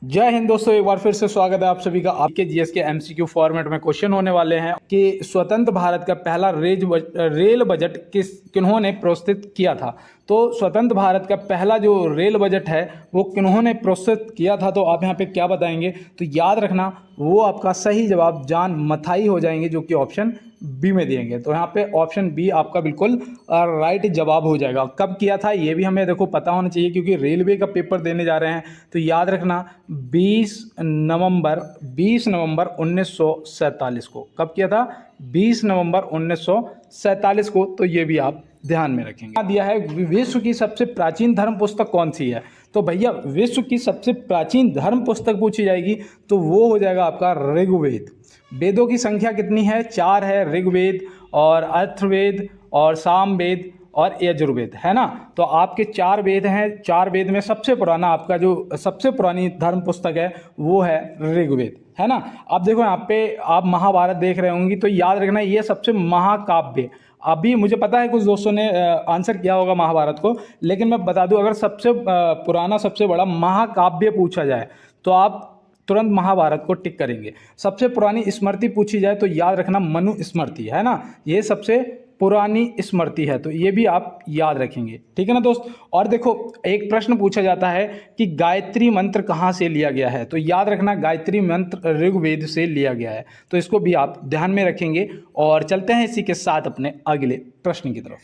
जय हिंद दोस्तों, एक बार फिर से स्वागत है आप सभी का। आपके जीएस के एमसीक्यू फॉर्मेट में क्वेश्चन होने वाले हैं कि स्वतंत्र भारत का पहला रेल बजट किन्होंने प्रस्तुत किया था। तो स्वतंत्र भारत का पहला जो रेल बजट है वो किन्होंने प्रस्तुत किया था, तो आप यहाँ पे क्या बताएंगे? तो याद रखना वो आपका सही जवाब जान मथाई हो जाएंगे, जो कि ऑप्शन बी में देंगे। तो यहाँ पे ऑप्शन बी आपका बिल्कुल राइट जवाब हो जाएगा। कब किया था ये भी हमें देखो पता होना चाहिए, क्योंकि रेलवे का पेपर देने जा रहे हैं। तो याद रखना 20 नवंबर 1947 को। कब किया था? 20 नवंबर 1947 को। तो ये भी आप ध्यान में रखेंगे। दिया है विश्व की सबसे प्राचीन धर्म पुस्तक कौन सी है? तो भैया विश्व की सबसे प्राचीन धर्म पुस्तक पूछी जाएगी तो वो हो जाएगा आपका ऋग्वेद। वेदों की संख्या कितनी है? 4 है। ऋग्वेद और अथर्ववेद और सामवेद और यजुर्वेद, है ना। तो आपके 4 वेद हैं। 4 वेद में सबसे पुराना आपका जो सबसे पुरानी धर्म पुस्तक है वो है ऋग्वेद, है ना। अब देखो यहाँ पे आप महाभारत देख रहे होंगे, तो याद रखना ये सबसे महाकाव्य। अभी मुझे पता है कुछ दोस्तों ने आंसर किया होगा महाभारत को, लेकिन मैं बता दूं अगर सबसे पुराना सबसे बड़ा महाकाव्य पूछा जाए तो आप तुरंत महाभारत को टिक करेंगे। सबसे पुरानी स्मृति पूछी जाए तो याद रखना मनु स्मृति, है ना। ये सबसे पुरानी स्मृति है, तो ये भी आप याद रखेंगे, ठीक है ना दोस्त। और देखो एक प्रश्न पूछा जाता है कि गायत्री मंत्र कहाँ से लिया गया है? तो याद रखना गायत्री मंत्र ऋग्वेद से लिया गया है, तो इसको भी आप ध्यान में रखेंगे। और चलते हैं इसी के साथ अपने अगले प्रश्न की तरफ।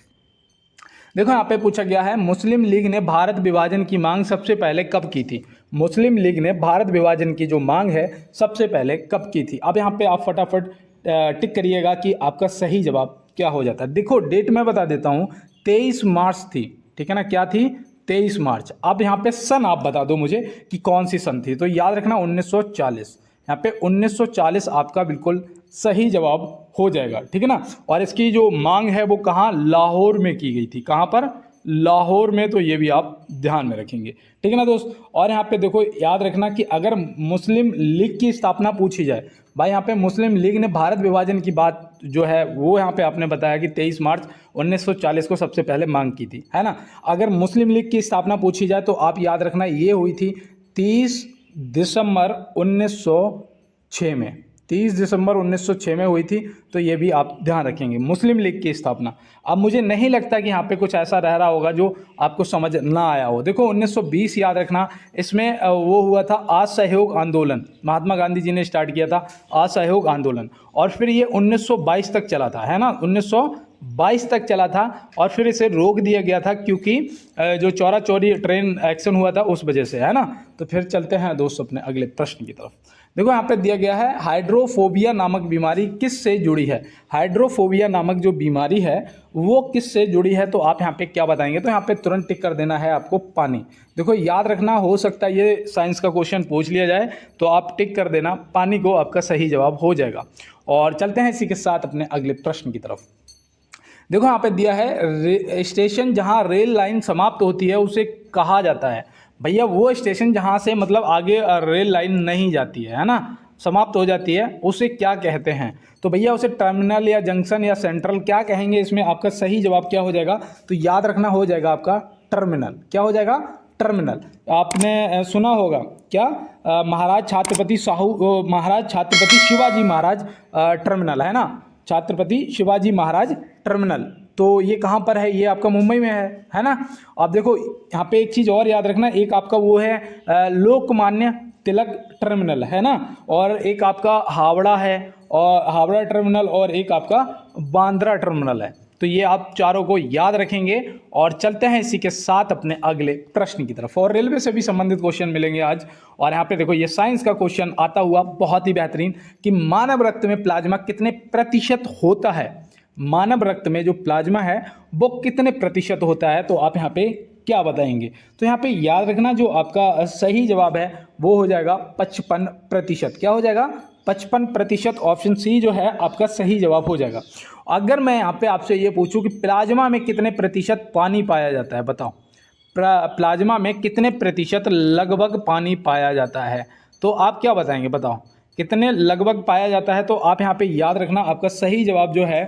देखो यहाँ पे पूछा गया है मुस्लिम लीग ने भारत विभाजन की मांग सबसे पहले कब की थी? मुस्लिम लीग ने भारत विभाजन की जो मांग है सबसे पहले कब की थी? अब यहाँ पे आप फटाफट टिक करिएगा कि आपका सही जवाब क्या हो जाता है। देखो डेट मैं बता देता हूँ, 23 मार्च थी, ठीक है ना। क्या थी? 23 मार्च। अब यहाँ पे सन आप बता दो मुझे कि कौन सी सन थी। तो याद रखना 1940। यहाँ पे 1940 आपका बिल्कुल सही जवाब हो जाएगा, ठीक है ना। और इसकी जो मांग है वो कहाँ? लाहौर में की गई थी। कहाँ पर? लाहौर में। तो ये भी आप ध्यान में रखेंगे, ठीक है ना दोस्त। और यहाँ पे देखो याद रखना कि अगर मुस्लिम लीग की स्थापना पूछी जाए, भाई यहाँ पे मुस्लिम लीग ने भारत विभाजन की बात जो है वो यहाँ पे आपने बताया कि 23 मार्च 1940 को सबसे पहले मांग की थी, है ना। अगर मुस्लिम लीग की स्थापना पूछी जाए तो आप याद रखना ये हुई थी 30 दिसंबर 1906 में। 30 दिसंबर 1906 में हुई थी, तो ये भी आप ध्यान रखेंगे मुस्लिम लीग की स्थापना। अब मुझे नहीं लगता कि यहाँ पे कुछ ऐसा रह रहा होगा जो आपको समझ ना आया हो। देखो 1920 याद रखना, इसमें वो हुआ था असहयोग आंदोलन। महात्मा गांधी जी ने स्टार्ट किया था असहयोग आंदोलन, और फिर ये 1922 तक चला था, है ना। 1922 तक चला था और फिर इसे रोक दिया गया था क्योंकि जो चौरा चौरी ट्रेन एक्शन हुआ था उस वजह से, है ना। तो फिर चलते हैं दोस्त अपने अगले प्रश्न की तरफ। देखो यहाँ पे दिया गया है हाइड्रोफोबिया नामक बीमारी किस से जुड़ी है? हाइड्रोफोबिया नामक जो बीमारी है वो किस से जुड़ी है? तो आप यहाँ पे क्या बताएंगे? तो यहाँ पे तुरंत टिक कर देना है आपको पानी। देखो याद रखना, हो सकता है ये साइंस का क्वेश्चन पूछ लिया जाए, तो आप टिक कर देना पानी को, आपका सही जवाब हो जाएगा। और चलते हैं इसी के साथ अपने अगले प्रश्न की तरफ। देखो यहाँ पे दिया है स्टेशन जहाँ रेल लाइन समाप्त होती है उसे कहा जाता है। भैया वो स्टेशन जहाँ से मतलब आगे रेल लाइन नहीं जाती है ना, समाप्त हो जाती है, उसे क्या कहते हैं? तो भैया उसे टर्मिनल या जंक्शन या सेंट्रल क्या कहेंगे? इसमें आपका सही जवाब क्या हो जाएगा? तो याद रखना हो जाएगा आपका टर्मिनल। क्या हो जाएगा? टर्मिनल। आपने सुना होगा क्या? महाराज छत्रपति शिवाजी महाराज टर्मिनल, है ना। छत्रपति शिवाजी महाराज टर्मिनल, तो ये कहाँ पर है? ये आपका मुंबई में है ना। अब देखो यहाँ पे एक चीज़ और याद रखना, एक आपका वो है लोकमान्य तिलक टर्मिनल, है ना। और एक आपका हावड़ा है, और हावड़ा टर्मिनल, और एक आपका बांद्रा टर्मिनल है। तो ये आप चारों को याद रखेंगे। और चलते हैं इसी के साथ अपने अगले प्रश्न की तरफ। और रेलवे से भी संबंधित क्वेश्चन मिलेंगे आज। और यहाँ पे देखो ये साइंस का क्वेश्चन आता हुआ बहुत ही बेहतरीन कि मानव रक्त में प्लाज्मा कितने प्रतिशत होता है? मानव रक्त में जो प्लाज्मा है वो कितने प्रतिशत होता है? तो आप यहाँ पे क्या बताएंगे? तो यहाँ पे याद रखना जो आपका सही जवाब है वो हो जाएगा 55%। क्या हो जाएगा? 55%। ऑप्शन सी जो है आपका सही जवाब हो जाएगा। अगर मैं यहाँ पे आपसे ये पूछूं कि प्लाज्मा में कितने प्रतिशत पानी पाया जाता है, बताओ। प्लाज्मा में कितने प्रतिशत लगभग पानी पाया जाता है? तो आप क्या बताएंगे? बताओ कितने लगभग पाया जाता है? तो आप यहाँ पे याद रखना आपका सही जवाब जो है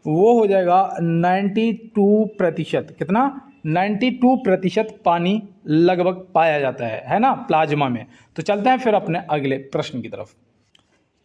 वो हो जाएगा 92%। कितना? 92% पानी लगभग पाया जाता है ना, प्लाज्मा में। तो चलते हैं फिर अपने अगले प्रश्न की तरफ।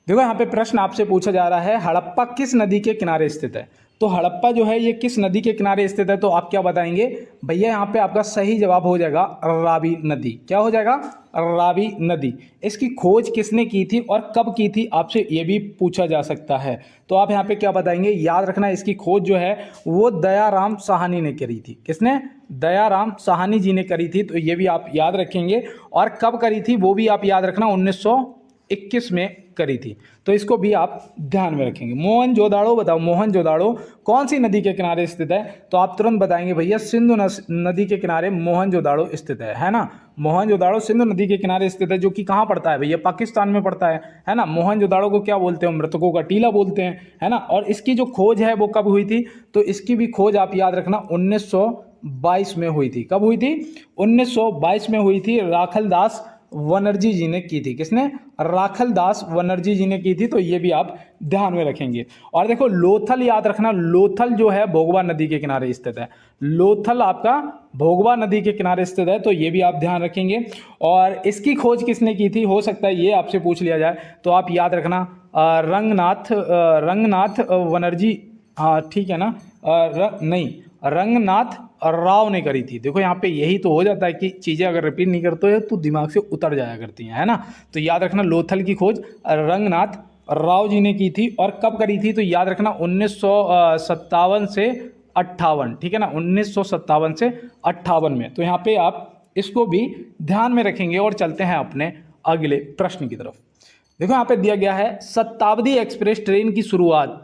देखो यहाँ पे प्रश्न आपसे पूछा जा रहा है, हड़प्पा किस नदी के किनारे स्थित है? तो हड़प्पा जो है ये किस नदी के किनारे स्थित है? तो आप क्या बताएंगे भैया? यहाँ पे आपका सही जवाब हो जाएगा रावी नदी। क्या हो जाएगा? रावी नदी। इसकी खोज किसने की थी और कब की थी, आपसे ये भी पूछा जा सकता है। तो आप यहाँ पे क्या बताएंगे? याद रखना, इसकी खोज जो है वो दयाराम साहनी ने करी थी। किसने? दयाराम साहनी जी ने करी थी। तो ये भी आप याद रखेंगे। और कब करी थी वो भी आप याद रखना, 1921 में करी थी। तो इसको भी आप ध्यान में रखेंगे। मोहनजोदाड़ो बताओ, मोहनजोदाड़ो कौन सी नदी के किनारे स्थित है? तो आप तुरंत बताएंगे भैया सिंधु नदी के किनारे मोहनजोदाड़ो स्थित है ना। मोहनजोदाड़ो सिंधु नदी के किनारे स्थित है, जो कि कहाँ पड़ता है भैया? पाकिस्तान में पड़ता है ना। मोहनजोदाड़ो को क्या बोलते हैं? मृतकों का टीला बोलते हैं, है ना। और इसकी जो खोज है वो कब हुई थी? तो इसकी भी खोज आप याद रखना 1922 में हुई थी। कब हुई थी? 1922 में हुई थी। राखलदास बनर्जी जी ने की थी। किसने? राखलदास बनर्जी जी ने की थी। तो ये भी आप ध्यान में रखेंगे। और देखो लोथल याद रखना, लोथल जो है भोगवा नदी के किनारे स्थित है। लोथल आपका भोगवा नदी के किनारे स्थित है। तो ये भी आप ध्यान रखेंगे। और इसकी खोज किसने की थी? हो सकता है ये आपसे पूछ लिया जाए। तो आप याद रखना रंगनाथ बनर्जी, हाँ ठीक है ना, नहीं, रंगनाथ राव ने करी थी। देखो यहाँ पे यही तो हो जाता है कि चीज़ें अगर रिपीट नहीं करते हो तो दिमाग से उतर जाया करती हैं, है ना। तो याद रखना लोथल की खोज रंगनाथ राव जी ने की थी। और कब करी थी? तो याद रखना 1957 से 58, ठीक है ना, 1957 से 58 में। तो यहाँ पे आप इसको भी ध्यान में रखेंगे। और चलते हैं अपने अगले प्रश्न की तरफ। देखो यहाँ पे दिया गया है, शताब्दी एक्सप्रेस ट्रेन की शुरुआत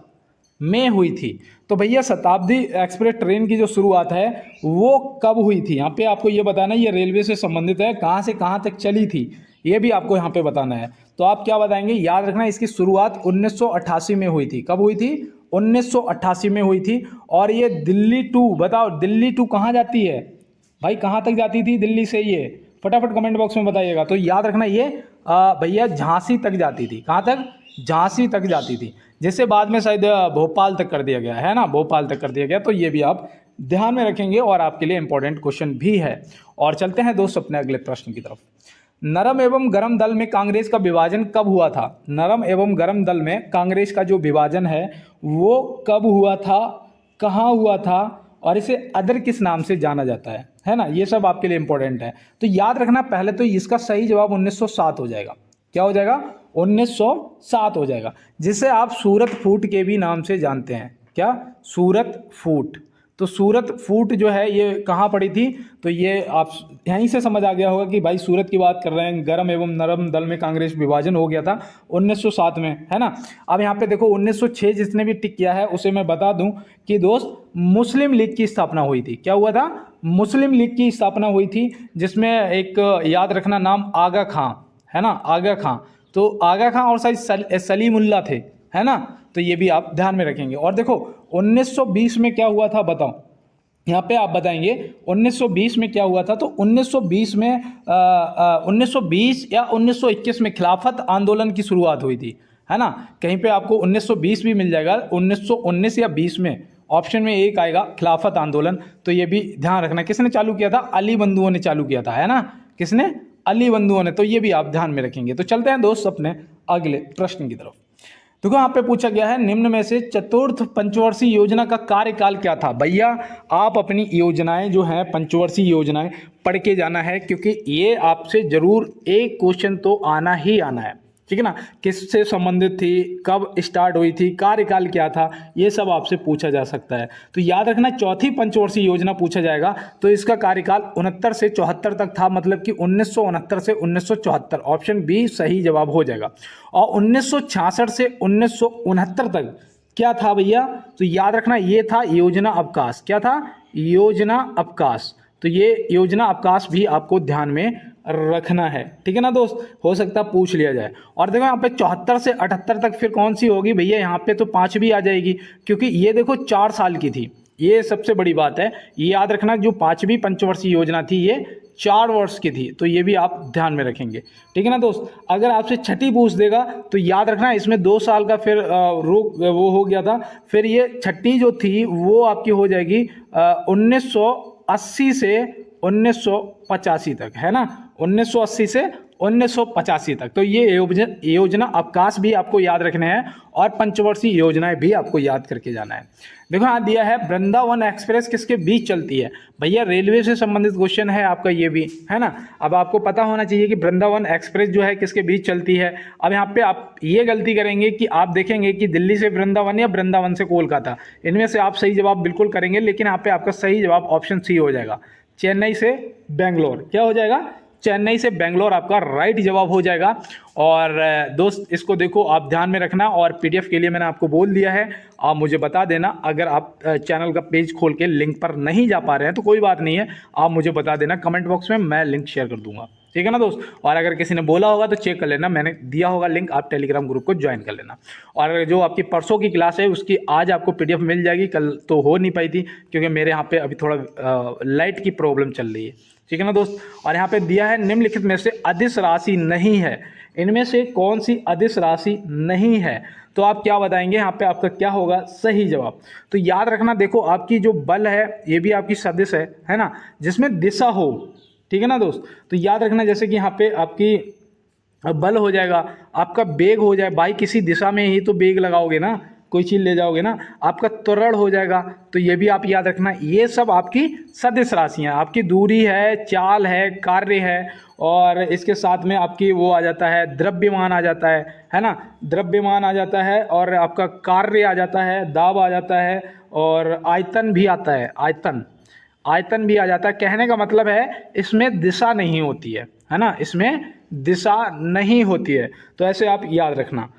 में हुई थी। तो भैया शताब्दी एक्सप्रेस ट्रेन की जो शुरुआत है वो कब हुई थी? यहाँ पे आपको ये बताना है, ये रेलवे से संबंधित है, कहाँ से कहाँ तक चली थी ये भी आपको यहाँ पे बताना है। तो आप क्या बताएंगे? याद रखना इसकी शुरुआत 1988 में हुई थी। कब हुई थी? 1988 में हुई थी। और ये दिल्ली टू, बताओ दिल्ली टू कहाँ जाती है भाई? कहाँ तक जाती थी दिल्ली से? ये फटाफट कमेंट बॉक्स में बताइएगा। तो याद रखना ये भैया झांसी तक जाती थी। कहाँ तक? झांसी तक जाती थी, जिसे बाद में शायद भोपाल तक कर दिया गया, है ना, भोपाल तक कर दिया गया। तो ये भी आप ध्यान में रखेंगे और आपके लिए इंपॉर्टेंट क्वेश्चन भी है। और चलते हैं दोस्त अपने अगले प्रश्न की तरफ। नरम एवं गरम दल में कांग्रेस का विभाजन कब हुआ था? नरम एवं गरम दल में कांग्रेस का जो विभाजन है वो कब हुआ था, कहाँ हुआ था, और इसे अदर किस नाम से जाना जाता है ना। ये सब आपके लिए इंपॉर्टेंट है। तो याद रखना, पहले तो इसका सही जवाब 1907 हो जाएगा। क्या हो जाएगा? 1907 हो जाएगा, जिसे आप सूरत फूट के भी नाम से जानते हैं। क्या? सूरत फूट। तो सूरत फूट जो है ये कहाँ पड़ी थी? तो ये आप यहीं से समझ आ गया होगा कि भाई सूरत की बात कर रहे हैं। गरम एवं नरम दल में कांग्रेस विभाजन हो गया था 1907 में, है ना। अब यहाँ पे देखो 1906 जिसने भी टिक किया है उसे मैं बता दूं कि दोस्त मुस्लिम लीग की स्थापना हुई थी। क्या हुआ था? मुस्लिम लीग की स्थापना हुई थी, जिसमें एक याद रखना नाम आगा खां, है ना, आगा खां। तो आगा खां और शायद सलीमुल्लाह थे, है ना। तो ये भी आप ध्यान में रखेंगे। और देखो 1920 में क्या हुआ था बताओ? यहाँ पे आप बताएंगे 1920 में क्या हुआ था। तो 1920 में 1920 या 1921 में खिलाफत आंदोलन की शुरुआत हुई थी, है ना। कहीं पे आपको 1920 भी मिल जाएगा, 1919 या 20 में ऑप्शन में एक आएगा खिलाफत आंदोलन। तो ये भी ध्यान रखना, किसने चालू किया था? अली बंधुओं ने चालू किया था, है ना। किसने? अली बंधुओं ने। तो ये भी आप ध्यान में रखेंगे। तो चलते हैं दोस्त अपने अगले प्रश्न की तरफ। देखो यहाँ पे पूछा गया है, निम्न में से चतुर्थ पंचवर्षीय योजना का कार्यकाल क्या था? भैया आप अपनी योजनाएं जो हैं, पंचवर्षीय योजनाएं पढ़ के जाना है, क्योंकि ये आपसे जरूर एक क्वेश्चन तो आना ही आना है, ठीक है ना। किससे संबंधित थी, कब स्टार्ट हुई थी, कार्यकाल क्या था, ये सब आपसे पूछा जा सकता है। तो याद रखना चौथी पंचवर्षीय योजना पूछा जाएगा तो इसका कार्यकाल 69 से 74 तक था, मतलब कि 1969 से 1974। ऑप्शन बी सही जवाब हो जाएगा। और 1966 से 1969 तक क्या था भैया? तो याद रखना ये था योजना अवकाश। क्या था? योजना अवकाश। तो ये योजना अवकाश भी आपको ध्यान में रखना है, ठीक है ना दोस्त। हो सकता है पूछ लिया जाए। और देखो यहाँ पे 74 से 78 तक फिर कौन सी होगी भैया? यहाँ पे तो 5 भी आ जाएगी, क्योंकि ये देखो 4 साल की थी। ये सबसे बड़ी बात है, ये याद रखना जो 5वीं पंचवर्षीय योजना थी ये 4 वर्ष की थी। तो ये भी आप ध्यान में रखेंगे, ठीक है ना दोस्त। अगर आपसे छठी पूछ देगा तो याद रखना इसमें 2 साल का फिर रोक वो हो गया था। फिर ये छठी जो थी वो आपकी हो जाएगी 1900 1980 से 1985 तक, है ना, 1980 से 1985 तक। तो ये योजना अवकाश भी आपको याद रखने हैं और पंचवर्षीय योजनाएं भी आपको याद करके जाना है। देखो यहाँ दिया है वृंदावन एक्सप्रेस किसके बीच चलती है। भैया रेलवे से संबंधित क्वेश्चन है आपका ये भी, है ना। अब आपको पता होना चाहिए कि वृंदावन एक्सप्रेस जो है किसके बीच चलती है। अब यहाँ पे आप ये गलती करेंगे कि आप देखेंगे कि दिल्ली से वृंदावन या वृंदावन से कोलकाता, इनमें से आप सही जवाब बिल्कुल करेंगे, लेकिन यहाँ पे आपका सही जवाब ऑप्शन सी हो जाएगा, चेन्नई से बेंगलोर। क्या हो जाएगा? चेन्नई से बेंगलोर आपका राइट जवाब हो जाएगा। और दोस्त इसको देखो, आप ध्यान में रखना, और पीडीएफ के लिए मैंने आपको बोल दिया है, आप मुझे बता देना। अगर आप चैनल का पेज खोल के लिंक पर नहीं जा पा रहे हैं तो कोई बात नहीं है, आप मुझे बता देना कमेंट बॉक्स में, मैं लिंक शेयर कर दूंगा, ठीक है ना दोस्त। और अगर किसी ने बोला होगा तो चेक कर लेना, मैंने दिया होगा लिंक, आप टेलीग्राम ग्रुप को ज्वाइन कर लेना। और अगर जो आपकी परसों की क्लास है उसकी आज आपको पीडीएफ मिल जाएगी, कल तो हो नहीं पाई थी क्योंकि मेरे यहाँ पे अभी थोड़ा लाइट की प्रॉब्लम चल रही है, ठीक है ना दोस्त। और यहाँ पे दिया है निम्नलिखित में से अदिश राशि नहीं है, इनमें से कौन सी अदिश राशि नहीं है, तो आप क्या बताएंगे? यहाँ पे आपका क्या होगा सही जवाब? तो याद रखना, देखो आपकी जो बल है ये भी आपकी सदिश है ना, जिसमें दिशा हो, ठीक है ना दोस्त। तो याद रखना जैसे कि यहाँ पे आपकी बल हो जाएगा, आपका बेग हो जाए, भाई किसी दिशा में ही तो बेग लगाओगे ना, कोई चीज़ ले जाओगे ना, आपका त्वरण हो जाएगा। तो ये भी आप याद रखना, ये सब आपकी सदिश राशियाँ, आपकी दूरी है, चाल है, कार्य है, और इसके साथ में आपकी वो आ जाता है, द्रव्यमान आ जाता है ना, द्रव्यमान आ जाता है, और आपका कार्य आ जाता है, दाब आ जाता है, और आयतन भी आता है, आयतन भी आ जाता है। कहने का मतलब है इसमें दिशा नहीं होती है ना, इसमें दिशा नहीं होती है। तो ऐसे आप याद रखना,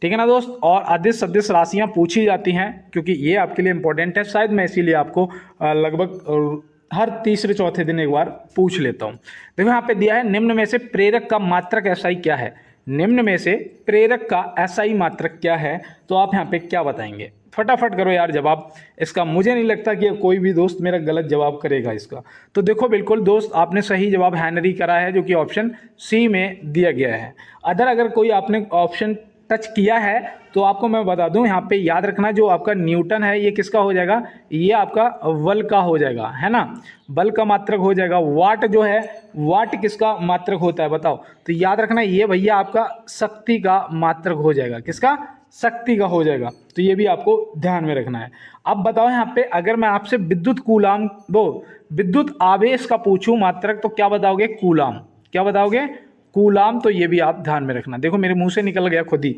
ठीक है ना दोस्त। और अदिश सदिश राशियाँ पूछी जाती हैं क्योंकि ये आपके लिए इंपॉर्टेंट है, शायद मैं इसीलिए आपको लगभग हर तीसरे चौथे दिन एक बार पूछ लेता हूँ। देखो यहाँ पे दिया है निम्न में से प्रेरक का मात्रक एसआई क्या है, निम्न में से प्रेरक का एसआई मात्रक क्या है, तो आप यहाँ पे क्या बताएंगे? फटाफट करो यार जवाब इसका, मुझे नहीं लगता कि कोई भी दोस्त मेरा गलत जवाब करेगा इसका। तो देखो बिल्कुल दोस्त आपने सही जवाब हेनरी करा है, जो कि ऑप्शन सी में दिया गया है। अगर कोई आपने ऑप्शन टच किया है तो आपको मैं बता दूं, यहाँ पे याद रखना जो आपका न्यूटन है ये किसका हो जाएगा? ये आपका बल का हो जाएगा, है ना, बल का मात्रक हो जाएगा। वाट जो है, वाट किसका मात्रक होता है बताओ? तो याद रखना ये भैया आपका शक्ति का मात्रक हो जाएगा, किसका? शक्ति का हो जाएगा। तो ये भी आपको ध्यान में रखना है। अब बताओ यहाँ पे अगर मैं आपसे विद्युत कूलाम विद्युत आवेश का पूछूं मात्रक, तो क्या बताओगे? कूलाम। क्या बताओगे? कूलाम। तो ये भी आप ध्यान में रखना। देखो मेरे मुंह से निकल गया खुद ही,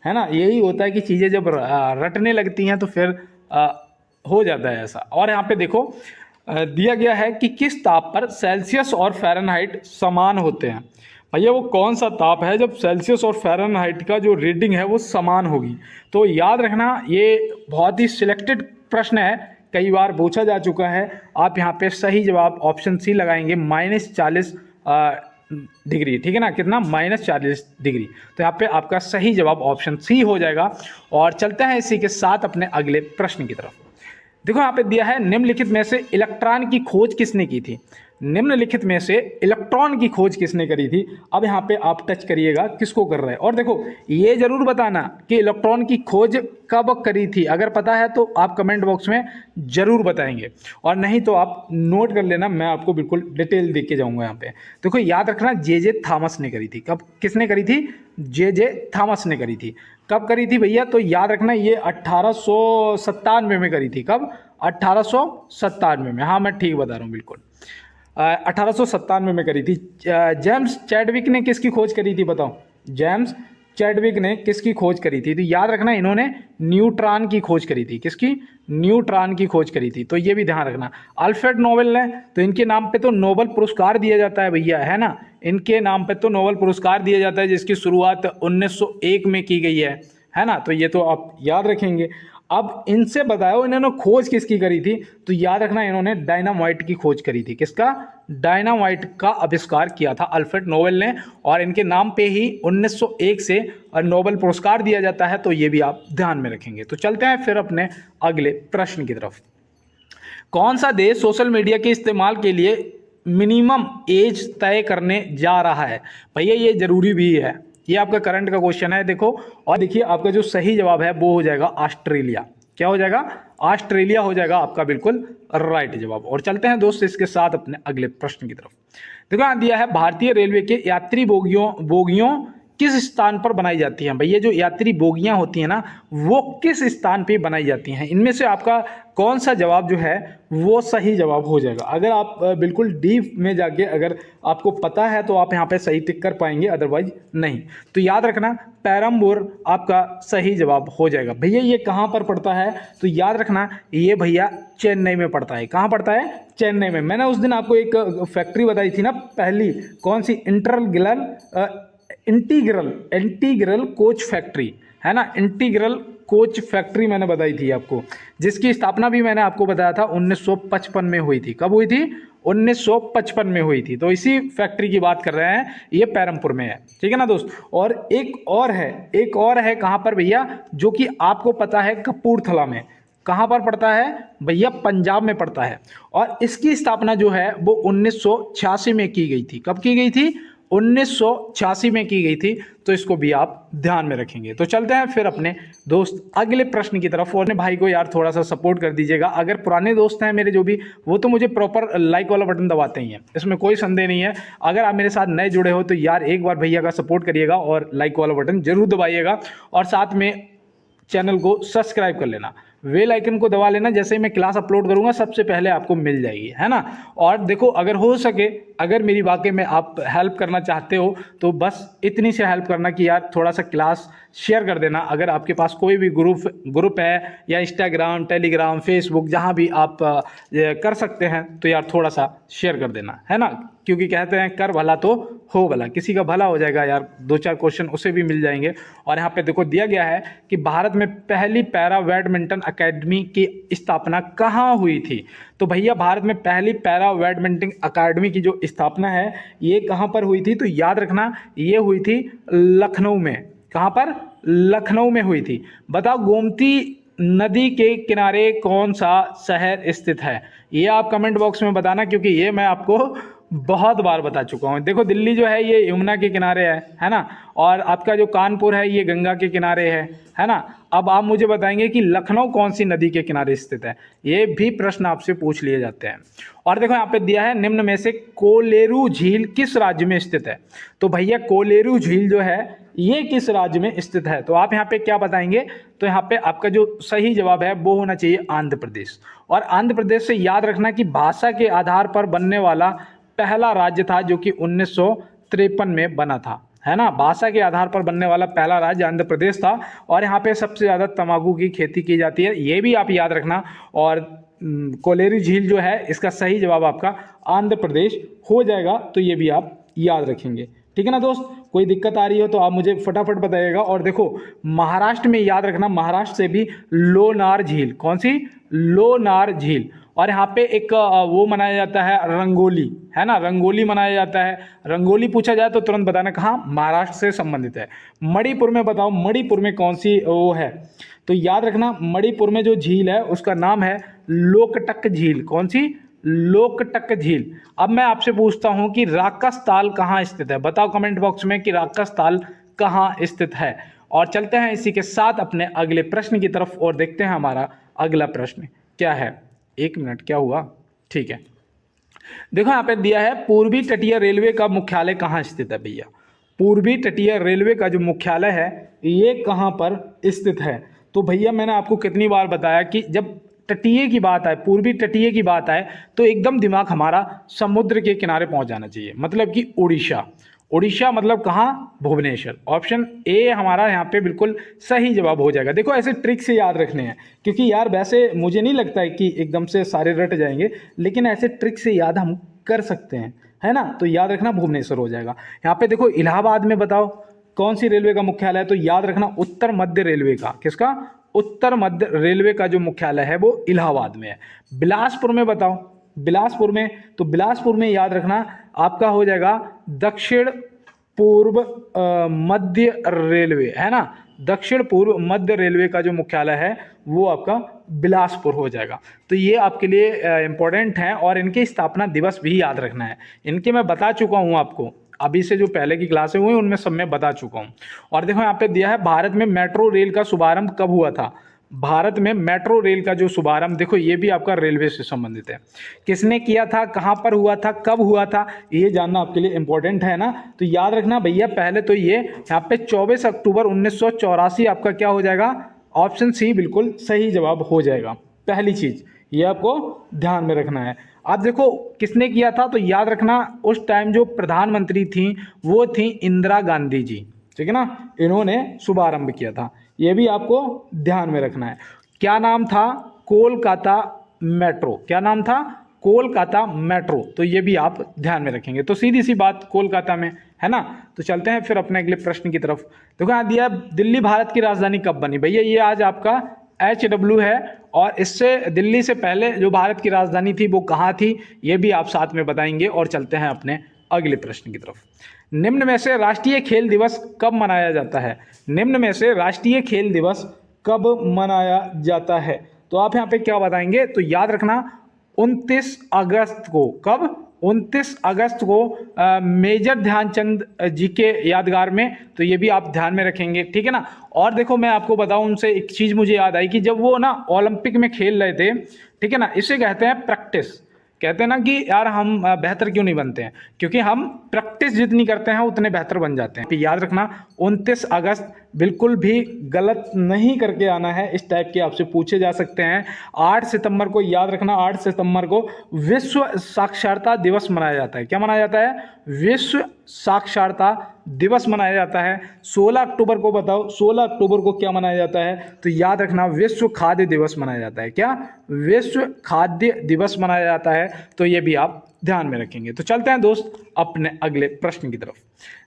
है ना, यही होता है कि चीज़ें जब रटने लगती हैं तो फिर हो जाता है ऐसा। और यहाँ पे देखो दिया गया है कि किस ताप पर सेल्सियस और फ़ारेनहाइट समान होते हैं। भैया वो कौन सा ताप है जब सेल्सियस और फ़ारेनहाइट का जो रीडिंग है वो समान होगी? तो याद रखना ये बहुत ही सिलेक्टेड प्रश्न है, कई बार पूछा जा चुका है। आप यहाँ पे सही जवाब ऑप्शन सी लगाएंगे, -40 डिग्री, ठीक है ना, कितना? -40 डिग्री। तो यहाँ पे आपका सही जवाब ऑप्शन सी हो जाएगा। और चलते हैं इसी के साथ अपने अगले प्रश्न की तरफ। देखो यहाँ पे दिया है निम्नलिखित में से इलेक्ट्रॉन की खोज किसने की थी? निम्नलिखित में से इलेक्ट्रॉन की खोज किसने करी थी? अब यहाँ पे आप टच करिएगा किसको कर रहे हैं। और देखो ये जरूर बताना कि इलेक्ट्रॉन की खोज कब करी थी, अगर पता है तो आप कमेंट बॉक्स में जरूर बताएंगे, और नहीं तो आप नोट कर लेना, मैं आपको बिल्कुल डिटेल देख के जाऊंगा यहाँ पे। देखो याद रखना जे थॉमस ने करी थी। कब? किसने करी थी? जे थॉमस ने करी थी। कब करी थी भैया? तो याद रखना ये 1897 में करी थी। कब? 1897 में। हाँ मैं ठीक बता रहा हूँ बिल्कुल, 1897 में करी थी। जेम्स चैडविक ने किसकी खोज करी थी बताओ? जेम्स चैडविक ने किसकी खोज करी थी? तो याद रखना इन्होंने न्यूट्रॉन की खोज करी थी। किसकी? न्यूट्रॉन की खोज करी थी। तो ये भी ध्यान रखना। अल्फ्रेड नोबेल ने, तो इनके नाम पे तो नोबेल पुरस्कार दिया जाता है भैया, है ना, इनके नाम पे तो नोबेल पुरस्कार दिया जाता है, जिसकी शुरुआत 1901 में की गई है ना। तो ये तो आप याद रखेंगे। अब इनसे बताओ इन्होंने खोज किसकी करी थी? तो याद रखना इन्होंने डायनामाइट की खोज करी थी। किसका? डायनामाइट का आविष्कार किया था अल्फ्रेड नोबेल ने, और इनके नाम पे ही 1901 से नोबेल पुरस्कार दिया जाता है। तो ये भी आप ध्यान में रखेंगे। तो चलते हैं फिर अपने अगले प्रश्न की तरफ। कौन सा देश सोशल मीडिया के इस्तेमाल के लिए मिनिमम एज तय करने जा रहा है? भैया ये जरूरी भी है, ये आपका करंट का क्वेश्चन है। देखो और देखिए आपका जो सही जवाब है वो हो जाएगा ऑस्ट्रेलिया। क्या हो जाएगा? ऑस्ट्रेलिया हो जाएगा आपका बिल्कुल राइट जवाब। और चलते हैं दोस्त इसके साथ अपने अगले प्रश्न की तरफ। देखो यहाँ दिया है भारतीय रेलवे के यात्री बोगियों किस स्थान पर बनाई जाती हैं। भैया जो यात्री बोगियां होती हैं ना, वो किस स्थान पे बनाई जाती हैं, इनमें से आपका कौन सा जवाब जो है वो सही जवाब हो जाएगा। अगर आप बिल्कुल डीप में जाके अगर आपको पता है तो आप यहाँ पे सही टिक कर पाएंगे, अदरवाइज नहीं। तो याद रखना पेरम्बूर आपका सही जवाब हो जाएगा। भैया ये कहाँ पर पड़ता है? तो याद रखना ये भैया चेन्नई में पड़ता है। कहाँ पड़ता है? चेन्नई में। मैंने उस दिन आपको एक फैक्ट्री बताई थी ना पहली, कौन सी? इंटीग्रल कोच फैक्ट्री है ना, इंटीग्रल कोच फैक्ट्री मैंने बताई थी आपको, जिसकी स्थापना भी मैंने आपको बताया था 1955 में हुई थी। कब हुई थी? 1955 में हुई थी। तो इसी फैक्ट्री की बात कर रहे हैं, ये पैरमपुर में है, ठीक है ना दोस्त। और एक और है कहाँ पर भैया, जो कि आपको पता है कपूरथला में। कहाँ पर पड़ता है भैया? पंजाब में पड़ता है। और इसकी स्थापना जो है वो 1986 में की गई थी। कब की गई थी? 1986 में की गई थी। तो इसको भी आप ध्यान में रखेंगे। तो चलते हैं फिर अपने दोस्त अगले प्रश्न की तरफ। और अपने भाई को यार थोड़ा सा सपोर्ट कर दीजिएगा। अगर पुराने दोस्त हैं मेरे जो भी, वो तो मुझे प्रॉपर लाइक वाला बटन दबाते ही हैं, इसमें कोई संदेह नहीं है। अगर आप मेरे साथ नए जुड़े हो तो यार एक बार भैया का सपोर्ट करिएगा और लाइक वाला बटन जरूर दबाइएगा, और साथ में चैनल को सब्सक्राइब कर लेना, बेल आइकन को दबा लेना। जैसे ही मैं क्लास अपलोड करूंगा सबसे पहले आपको मिल जाएगी, है ना। और देखो अगर हो सके, अगर मेरी वाकई में आप हेल्प करना चाहते हो तो बस इतनी से हेल्प करना कि यार थोड़ा सा क्लास शेयर कर देना। अगर आपके पास कोई भी ग्रुप है या इंस्टाग्राम, टेलीग्राम, फेसबुक, जहाँ भी आप कर सकते हैं तो यार थोड़ा सा शेयर कर देना, है ना। क्योंकि कहते हैं कर भला तो हो भला, किसी का भला हो जाएगा यार, 2-4 क्वेश्चन उसे भी मिल जाएंगे। और यहाँ पे देखो दिया गया है कि भारत में पहली पैरा बैडमिंटन अकेडमी की स्थापना कहाँ हुई थी। तो भैया भारत में पहली पैरा बैडमिंटन अकेडमी की जो स्थापना है ये कहाँ पर हुई थी? तो याद रखना ये हुई थी लखनऊ में। कहाँ पर? लखनऊ में हुई थी। बताओ गोमती नदी के किनारे कौन सा शहर स्थित है? ये आप कमेंट बॉक्स में बताना, क्योंकि ये मैं आपको बहुत बार बता चुका हूँ। देखो दिल्ली जो है ये यमुना के किनारे है ना। और आपका जो कानपुर है ये गंगा के किनारे है ना। अब आप मुझे बताएंगे कि लखनऊ कौन सी नदी के किनारे स्थित है? ये भी प्रश्न आपसे पूछ लिए जाते हैं। और देखो यहाँ पे दिया है निम्न में से कोलेरू झील किस राज्य में स्थित है। तो भैया कोलेरू झील जो है ये किस राज्य में स्थित है? तो आप यहाँ पे क्या बताएंगे? तो यहाँ पे आपका जो सही जवाब है वो होना चाहिए आंध्र प्रदेश। और आंध्र प्रदेश से याद रखना कि भाषा के आधार पर बनने वाला पहला राज्य था, जो कि 1953 में बना था, है ना। भाषा के आधार पर बनने वाला पहला राज्य आंध्र प्रदेश था। और यहाँ पे सबसे ज़्यादा तंबाकू की खेती की जाती है, ये भी आप याद रखना। और कोलेरू झील जो है इसका सही जवाब आपका आंध्र प्रदेश हो जाएगा। तो ये भी आप याद रखेंगे, ठीक है ना दोस्त। कोई दिक्कत आ रही हो तो आप मुझे फटाफट बताइएगा। और देखो महाराष्ट्र में याद रखना, महाराष्ट्र से भी लोनार झील, कौन सी? लोनार झील। और यहाँ पे एक वो मनाया जाता है रंगोली, है ना, रंगोली मनाया जाता है। रंगोली पूछा जाए तो तुरंत बताना कहाँ, महाराष्ट्र से संबंधित है। मणिपुर में बताओ, मणिपुर में कौन सी वो है? तो याद रखना मणिपुर में जो झील है उसका नाम है लोकटक झील। कौन सी? लोकटक झील। अब मैं आपसे पूछता हूं कि राकसताल कहाँ स्थित है? बताओ कमेंट बॉक्स में कि राकसताल कहाँ स्थित है। और चलते हैं इसी के साथ अपने अगले प्रश्न की तरफ और देखते हैं हमारा अगला प्रश्न क्या है। 1 मिनट, क्या हुआ? ठीक है, देखो यहाँ पे दिया है पूर्वी तटीय रेलवे का मुख्यालय कहाँ स्थित है भैया। पूर्वी तटीय रेलवे का जो मुख्यालय है ये कहाँ पर स्थित है? तो भैया मैंने आपको कितनी बार बताया कि जब तटीय की बात आए, पूर्वी तटीय की बात आए, तो एकदम दिमाग हमारा समुद्र के किनारे पहुंच जाना चाहिए, मतलब कि उड़ीसा। उड़ीसा मतलब कहाँ? भुवनेश्वर। ऑप्शन ए हमारा यहाँ पे बिल्कुल सही जवाब हो जाएगा। देखो ऐसे ट्रिक से याद रखने हैं, क्योंकि यार वैसे मुझे नहीं लगता है कि एकदम से सारे रट जाएंगे, लेकिन ऐसे ट्रिक से याद हम कर सकते हैं, है ना। तो याद रखना भुवनेश्वर हो जाएगा। यहाँ पे देखो इलाहाबाद में बताओ कौन सी रेलवे का मुख्यालय है? तो याद रखना उत्तर मध्य रेलवे का। किसका? उत्तर मध्य रेलवे का जो मुख्यालय है वो इलाहाबाद में है। बिलासपुर में बताओ, बिलासपुर में, तो बिलासपुर में याद रखना आपका हो जाएगा दक्षिण पूर्व मध्य रेलवे, है ना। दक्षिण पूर्व मध्य रेलवे का जो मुख्यालय है वो आपका बिलासपुर हो जाएगा। तो ये आपके लिए इंपॉर्टेंट है। और इनके स्थापना दिवस भी याद रखना है। इनके मैं बता चुका हूँ आपको, अभी से जो पहले की क्लासें हुई उनमें सब मैं बता चुका हूँ। और देखो यहाँ पे दिया है भारत में मेट्रो रेल का शुभारंभ कब हुआ था। भारत में मेट्रो रेल का जो शुभारंभ, देखो ये भी आपका रेलवे से संबंधित है, किसने किया था, कहाँ पर हुआ था, कब हुआ था, ये जानना आपके लिए इंपॉर्टेंट है ना। तो याद रखना भैया, पहले तो ये यहाँ पे 24 अक्टूबर 1984 आपका क्या हो जाएगा, ऑप्शन सी बिल्कुल सही जवाब हो जाएगा। पहली चीज ये आपको ध्यान में रखना है। आप देखो किसने किया था, तो याद रखना उस टाइम जो प्रधानमंत्री थी वो थी इंदिरा गांधी जी, ठीक है ना, इन्होंने शुभारंभ किया था, ये भी आपको ध्यान में रखना है। क्या नाम था, कोलकाता मेट्रो, क्या नाम था, कोलकाता मेट्रो, तो ये भी आप ध्यान में रखेंगे। तो सीधी सी बात कोलकाता में है ना। तो चलते हैं फिर अपने अगले प्रश्न की तरफ। देखो यहाँ दिया दिल्ली भारत की राजधानी कब बनी, भैया ये आज आपका HW है, और इससे दिल्ली से पहले जो भारत की राजधानी थी वो कहाँ थी, ये भी आप साथ में बताएंगे। और चलते हैं अपने अगले प्रश्न की तरफ। निम्न में से राष्ट्रीय खेल दिवस कब मनाया जाता है, निम्न में से राष्ट्रीय खेल दिवस कब मनाया जाता है, तो आप यहाँ पे क्या बताएंगे, तो याद रखना 29 अगस्त को, कब, 29 अगस्त को मेजर ध्यानचंद जी के यादगार में, तो ये भी आप ध्यान में रखेंगे, ठीक है ना। और देखो मैं आपको बताऊं, उनसे एक चीज मुझे याद आई कि जब वो ना ओलंपिक में खेल रहे थे, ठीक है ना, इसे कहते हैं प्रैक्टिस, कहते हैं ना कि यार हम बेहतर क्यों नहीं बनते हैं, क्योंकि हम प्रैक्टिस जितनी करते हैं उतने बेहतर बन जाते हैं। याद रखना 29 अगस्त बिल्कुल भी गलत नहीं करके आना है, इस टाइप के आपसे पूछे जा सकते हैं। 8 सितंबर को याद रखना, 8 सितंबर को विश्व साक्षरता दिवस मनाया जाता है, क्या मनाया जाता है, विश्व साक्षरता दिवस मनाया जाता है। 16 अक्टूबर को बताओ, 16 अक्टूबर को क्या मनाया जाता है, तो याद रखना विश्व खाद्य दिवस मनाया जाता है, क्या, विश्व खाद्य दिवस मनाया जाता है, तो ये भी आप ध्यान में रखेंगे। तो चलते हैं दोस्त अपने अगले प्रश्न की तरफ।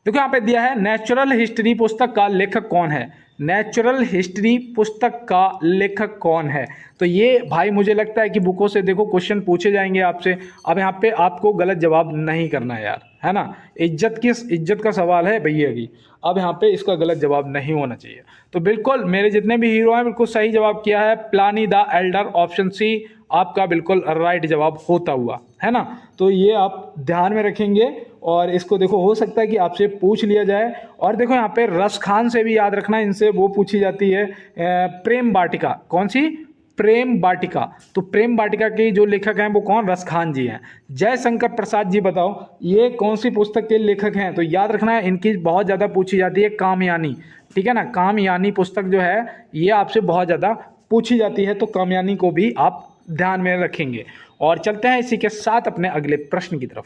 देखो यहाँ पे दिया है नेचुरल हिस्ट्री पुस्तक का लेखक कौन है, नेचुरल हिस्ट्री पुस्तक का लेखक कौन है, तो ये भाई मुझे लगता है कि बुकों से देखो क्वेश्चन पूछे जाएंगे आपसे। अब यहाँ पे आपको गलत जवाब नहीं करना है यार, है ना, इज्जत का सवाल है भैया की, अब यहाँ पे इसका गलत जवाब नहीं होना चाहिए। तो बिल्कुल मेरे जितने भी हीरो हैं बिल्कुल सही जवाब किया है, प्लानी द एल्डर, ऑप्शन सी आपका बिल्कुल राइट जवाब होता हुआ, है ना। तो ये आप ध्यान में रखेंगे, और इसको देखो हो सकता है कि आपसे पूछ लिया जाए। और देखो यहाँ पे रस खान से भी याद रखना, इनसे वो पूछी जाती है प्रेम वाटिका, कौन सी, प्रेम वाटिका, तो प्रेम वाटिका के जो लेखक हैं वो कौन, रस खान जी हैं। जयशंकर प्रसाद जी बताओ ये कौन सी पुस्तक के लेखक हैं, तो याद रखना है इनकी बहुत ज़्यादा पूछी जाती है, कामयानी, ठीक है ना, कामयानी पुस्तक जो है ये आपसे बहुत ज़्यादा पूछी जाती है, तो कामयानी को भी आप ध्यान में रखेंगे। और चलते हैं इसी के साथ अपने अगले प्रश्न की तरफ।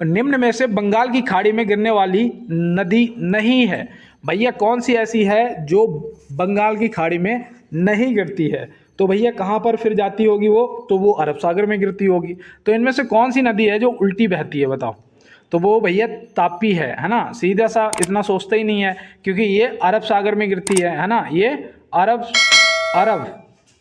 निम्न में से बंगाल की खाड़ी में गिरने वाली नदी नहीं है, भैया कौन सी ऐसी है जो बंगाल की खाड़ी में नहीं गिरती है, तो भैया कहाँ पर फिर जाती होगी वो, तो वो अरब सागर में गिरती होगी। तो इनमें से कौन सी नदी है जो उल्टी बहती है बताओ, तो वो भैया तापी है ना, सीधा सा इतना सोचते ही नहीं है, क्योंकि ये अरब सागर में गिरती है ना, ये अरब अरब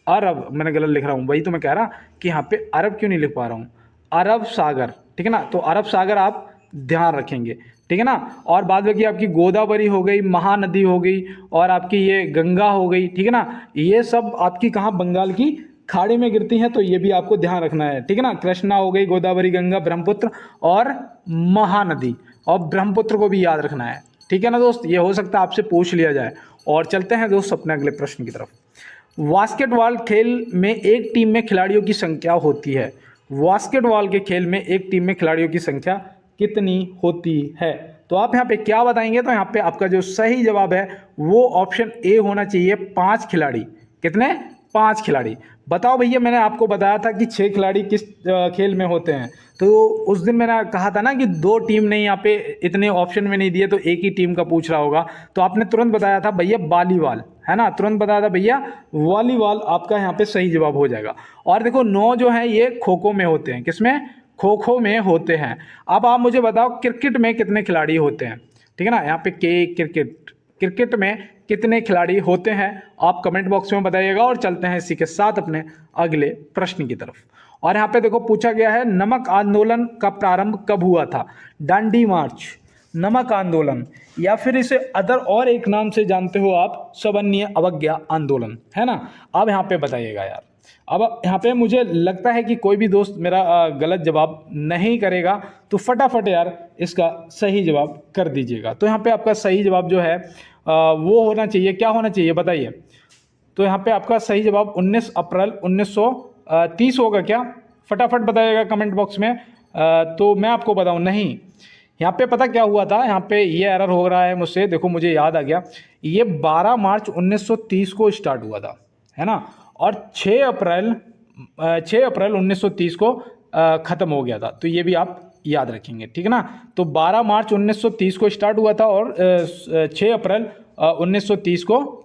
अरब मैंने गलत लिख रहा हूँ, वही तो मैं कह रहा कि यहाँ पे अरब क्यों नहीं लिख पा रहा हूँ, अरब सागर, ठीक है ना। तो अरब सागर आप ध्यान रखेंगे, ठीक है ना। और बाद में कि आपकी गोदावरी हो गई, महानदी हो गई, और आपकी ये गंगा हो गई, ठीक है ना, ये सब आपकी कहाँ, बंगाल की खाड़ी में गिरती हैं, तो ये भी आपको ध्यान रखना है, ठीक है ना। कृष्णा हो गई, गोदावरी, गंगा, ब्रह्मपुत्र और महानदी, और ब्रह्मपुत्र को भी याद रखना है, ठीक है ना दोस्त, ये हो सकता है आपसे पूछ लिया जाए। और चलते हैं दोस्त अपने अगले प्रश्न की तरफ। बास्केटबॉल खेल में एक टीम में खिलाड़ियों की संख्या होती है, बास्केटबॉल के खेल में एक टीम में खिलाड़ियों की संख्या कितनी होती है, तो आप यहाँ पे क्या बताएंगे, तो यहाँ पे आपका जो सही जवाब है वो ऑप्शन ए होना चाहिए, 5 खिलाड़ी, कितने, 5 खिलाड़ी। बताओ भैया, मैंने आपको बताया था कि 6 खिलाड़ी किस खेल में होते हैं, तो उस दिन मैंने कहा था ना कि 2 टीम नहीं, यहाँ पे इतने ऑप्शन में नहीं दिए, तो एक ही टीम का पूछ रहा होगा, तो आपने तुरंत बताया था भैया वॉलीबॉल, है ना, तुरंत बताया था भैया वॉलीबॉल, आपका यहाँ पे सही जवाब हो जाएगा। और देखो 9 जो है ये खो खो में होते हैं, किसमें, खो खो में होते हैं। अब आप मुझे बताओ क्रिकेट में कितने खिलाड़ी होते हैं, ठीक है ना, यहाँ पे क्रिकेट में कितने खिलाड़ी होते हैं, आप कमेंट बॉक्स में बताइएगा। और चलते हैं इसी के साथ अपने अगले प्रश्न की तरफ। और यहाँ पे देखो पूछा गया है नमक आंदोलन का प्रारंभ कब हुआ था, दांडी मार्च, नमक आंदोलन, या फिर इसे अदर और एक नाम से जानते हो आप, सवर्णीय अवज्ञा आंदोलन, है ना। अब यहाँ पे बताइएगा यार, अब यहाँ पे मुझे लगता है कि कोई भी दोस्त मेरा गलत जवाब नहीं करेगा, तो फटाफट यार इसका सही जवाब कर दीजिएगा। तो यहाँ पे आपका सही जवाब जो है वो होना चाहिए, क्या होना चाहिए बताइए, तो यहाँ पे आपका सही जवाब 19 अप्रैल 1930 होगा क्या? फटाफट बताइएगा कमेंट बॉक्स में। तो मैं आपको बताऊं, नहीं, यहाँ पे पता क्या हुआ था, यहाँ पे ये एरर हो रहा है मुझसे, देखो मुझे याद आ गया, ये 12 मार्च 1930 को स्टार्ट हुआ था, है ना, और 6 अप्रैल 1930 को ख़त्म हो गया था। तो ये भी आप याद रखेंगे, ठीक है ना। तो 12 मार्च 1930 को स्टार्ट हुआ था और 6 अप्रैल 1930 को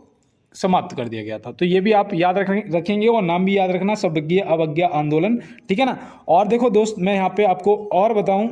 समाप्त कर दिया गया था। तो ये भी आप याद रखेंगे और नाम भी याद रखना, सर्वज्ञ अवज्ञा आंदोलन, ठीक है ना। और देखो दोस्त, मैं यहाँ पे आपको और बताऊं,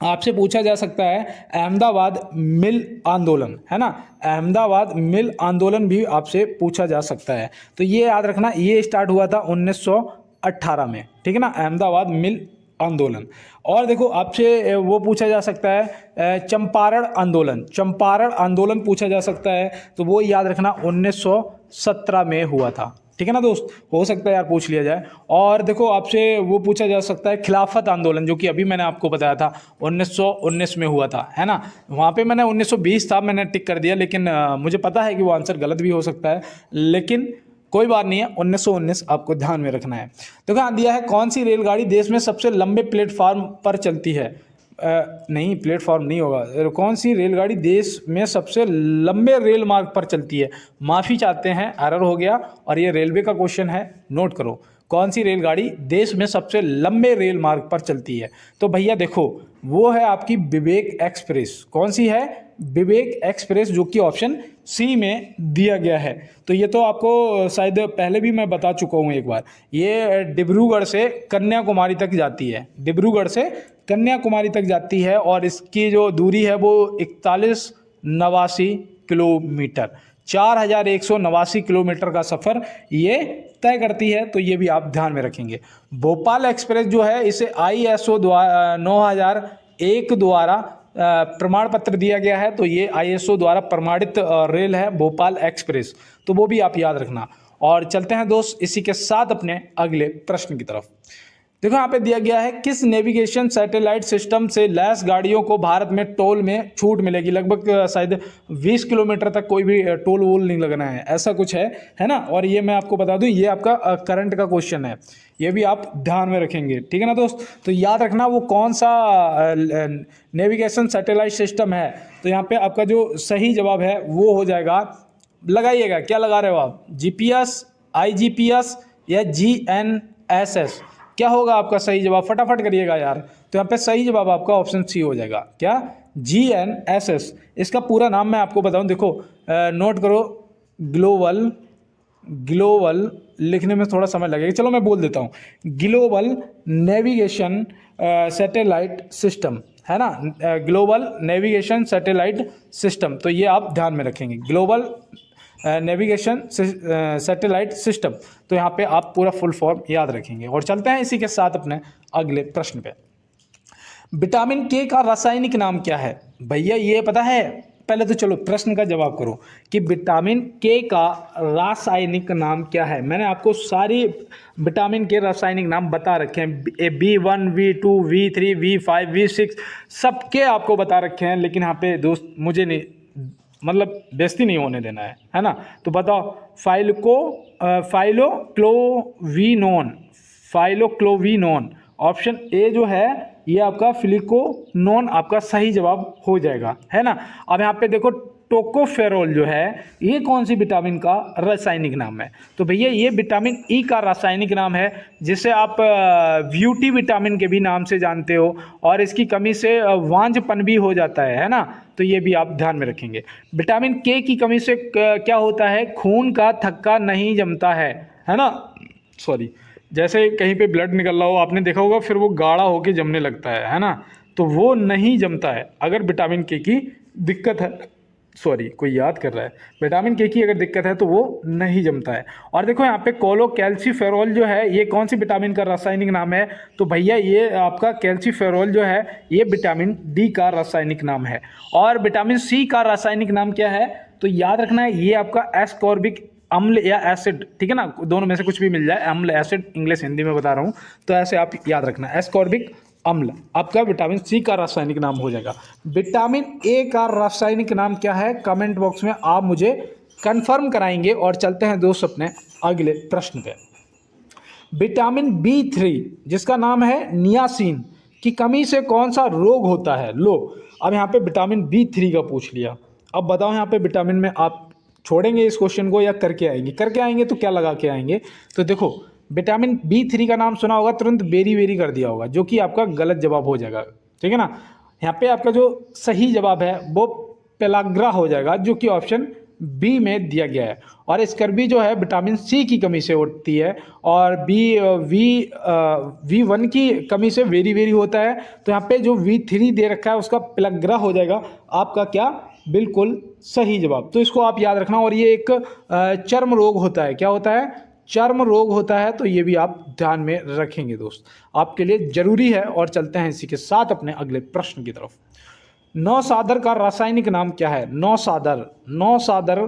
आपसे पूछा जा सकता है अहमदाबाद मिल आंदोलन, है ना, अहमदाबाद मिल आंदोलन भी आपसे पूछा जा सकता है। तो ये याद रखना, ये स्टार्ट हुआ था 1918 में, ठीक है ना, अहमदाबाद मिल आंदोलन। और देखो आपसे वो पूछा जा सकता है चंपारण आंदोलन, चंपारण आंदोलन पूछा जा सकता है, तो वो याद रखना 1917 में हुआ था, ठीक है ना दोस्त, हो सकता है यार पूछ लिया जाए। और देखो आपसे वो पूछा जा सकता है खिलाफत आंदोलन, जो कि अभी मैंने आपको बताया था 1919 में हुआ था, है ना। वहाँ पे मैंने 1920 था, मैंने टिक कर दिया, लेकिन मुझे पता है कि वो आंसर गलत भी हो सकता है, लेकिन कोई बात नहीं है, 1919 आपको ध्यान में रखना है। तो कहाँ दिया है, कौन सी रेलगाड़ी देश में सबसे लंबे प्लेटफार्म पर चलती है? नहीं, प्लेटफॉर्म नहीं होगा, कौन सी रेलगाड़ी देश में सबसे लंबे रेल मार्ग पर चलती है? माफ़ी चाहते हैं, एरर हो गया, और ये रेलवे का क्वेश्चन है, नोट करो, कौन सी रेलगाड़ी देश में सबसे लंबे रेल मार्ग पर चलती है? तो भैया देखो, वो है आपकी विवेक एक्सप्रेस। कौन सी है? विवेक एक्सप्रेस, जो कि ऑप्शन सी में दिया गया है। तो ये तो आपको शायद पहले भी मैं बता चुका हूँ एक बार, ये डिब्रूगढ़ से कन्याकुमारी तक जाती है, डिब्रूगढ़ से कन्याकुमारी तक जाती है, और इसकी जो दूरी है वो 4189 किलोमीटर, 4189 किलोमीटर का सफ़र ये तय करती है। तो ये भी आप ध्यान में रखेंगे। भोपाल एक्सप्रेस जो है, इसे ISO 9001 द्वारा प्रमाण पत्र दिया गया है, तो ये ISO द्वारा प्रमाणित रेल है भोपाल एक्सप्रेस, तो वो भी आप याद रखना। और चलते हैं दोस्त इसी के साथ अपने अगले प्रश्न की तरफ। देखो यहाँ पे दिया गया है, किस नेविगेशन सैटेलाइट सिस्टम से लैस गाड़ियों को भारत में टोल में छूट मिलेगी? लगभग शायद 20 किलोमीटर तक कोई भी टोल वोल नहीं लगना है, ऐसा कुछ है ना। और ये मैं आपको बता दूं, ये आपका करंट का क्वेश्चन है, ये भी आप ध्यान में रखेंगे, ठीक है ना दोस्त। तो याद रखना वो कौन सा नेविगेशन सैटेलाइट सिस्टम है। तो यहाँ पे आपका जो सही जवाब है वो हो जाएगा, लगाइएगा, क्या लगा रहे हो आप, GPS, IGPS या GNSS? क्या होगा आपका सही जवाब? फटाफट करिएगा यार। तो यहाँ पे सही जवाब आपका ऑप्शन सी हो जाएगा, क्या? GNSS। इसका पूरा नाम मैं आपको बताऊं, देखो नोट करो, ग्लोबल लिखने में थोड़ा समय लगेगा, चलो मैं बोल देता हूँ, ग्लोबल नेविगेशन सैटेलाइट सिस्टम, है ना, ग्लोबल नेविगेशन सैटेलाइट सिस्टम। तो ये आप ध्यान में रखेंगे, ग्लोबल नेविगेशन सैटेलाइट सिस्टम। तो यहाँ पे आप पूरा फुल फॉर्म याद रखेंगे। और चलते हैं इसी के साथ अपने अगले प्रश्न पे। विटामिन के का रासायनिक नाम क्या है? भैया ये पता है? पहले तो चलो प्रश्न का जवाब करो कि विटामिन के का रासायनिक नाम क्या है। मैंने आपको सारी विटामिन के रासायनिक नाम बता रखे हैं, B1, V2, V3, V5, V6 सबके आपको बता रखे हैं, लेकिन यहाँ पे दोस्त मुझे नहीं, मतलब बेइज्जती नहीं होने देना है ना। तो बताओ, फाइलोक्लोविनोन, ऑप्शन ए जो है ये आपका फिलिकोनोन आपका सही जवाब हो जाएगा, है ना। अब यहाँ पे देखो, टोकोफेरोल जो है ये कौन सी विटामिन का रासायनिक नाम है? तो भैया ये विटामिन ई का रासायनिक नाम है, जिसे आप ब्यूटी विटामिन के भी नाम से जानते हो, और इसकी कमी से वांझपन भी हो जाता है ना। तो ये भी आप ध्यान में रखेंगे। विटामिन के की कमी से क्या होता है? खून का थक्का नहीं जमता है ना, सॉरी, जैसे कहीं पे ब्लड निकल रहा हो, आपने देखा होगा, फिर वो गाढ़ा होके जमने लगता है ना, तो वो नहीं जमता है अगर विटामिन के की दिक्कत है। सॉरी, कोई याद कर रहा है, विटामिन के की अगर दिक्कत है तो वो नहीं जमता है। और देखो यहाँ पे कोलोकैल्सिफेरॉल जो है ये कौन सी विटामिन का रासायनिक नाम है? तो भैया ये आपका कैल्सिफेरॉल जो है ये विटामिन डी का रासायनिक नाम है। और विटामिन सी का रासायनिक नाम क्या है? तो याद रखना है ये आपका एस्कॉर्बिक अम्ल या एसिड, ठीक है ना, दोनों में से कुछ भी मिल जाए, अम्ल एसिड, इंग्लिश हिंदी में बता रहा हूँ, तो ऐसे आप याद रखना, एस्कॉर्बिक अम्ल आपका विटामिन सी का रासायनिक नाम हो जाएगा। विटामिन ए का रासायनिक नाम क्या है? कमेंट बॉक्स में आप मुझे कंफर्म कराएंगे और चलते हैं दोस्त अपने अगले प्रश्न पे। विटामिन B3 जिसका नाम है नियासिन की कमी से कौन सा रोग होता है? लो, अब यहाँ पे विटामिन B3 का पूछ लिया। अब बताओ यहाँ पे विटामिन में आप छोड़ेंगे इस क्वेश्चन को या करके आएंगे? करके आएंगे तो क्या लगा के आएंगे? तो देखो, विटामिन B3 का नाम सुना होगा, तुरंत बेरी बेरी कर दिया होगा, जो कि आपका गलत जवाब हो जाएगा। ठीक है ना। यहाँ पे आपका जो सही जवाब है वो पेलाग्रा हो जाएगा, जो कि ऑप्शन बी में दिया गया है। और स्कर्वी जो है विटामिन सी की कमी से होती है, और V1 की कमी से वेरी वेरी होता है। तो यहाँ पे जो V3 दे रखा है उसका पेलाग्रा हो जाएगा आपका क्या, बिल्कुल सही जवाब। तो इसको आप याद रखना। और ये एक चर्म रोग होता है। क्या होता है? चर्म रोग होता है। तो ये भी आप ध्यान में रखेंगे दोस्त, आपके लिए जरूरी है। और चलते हैं इसी के साथ अपने अगले प्रश्न की तरफ। नौसादर का रासायनिक नाम क्या है? नौसादर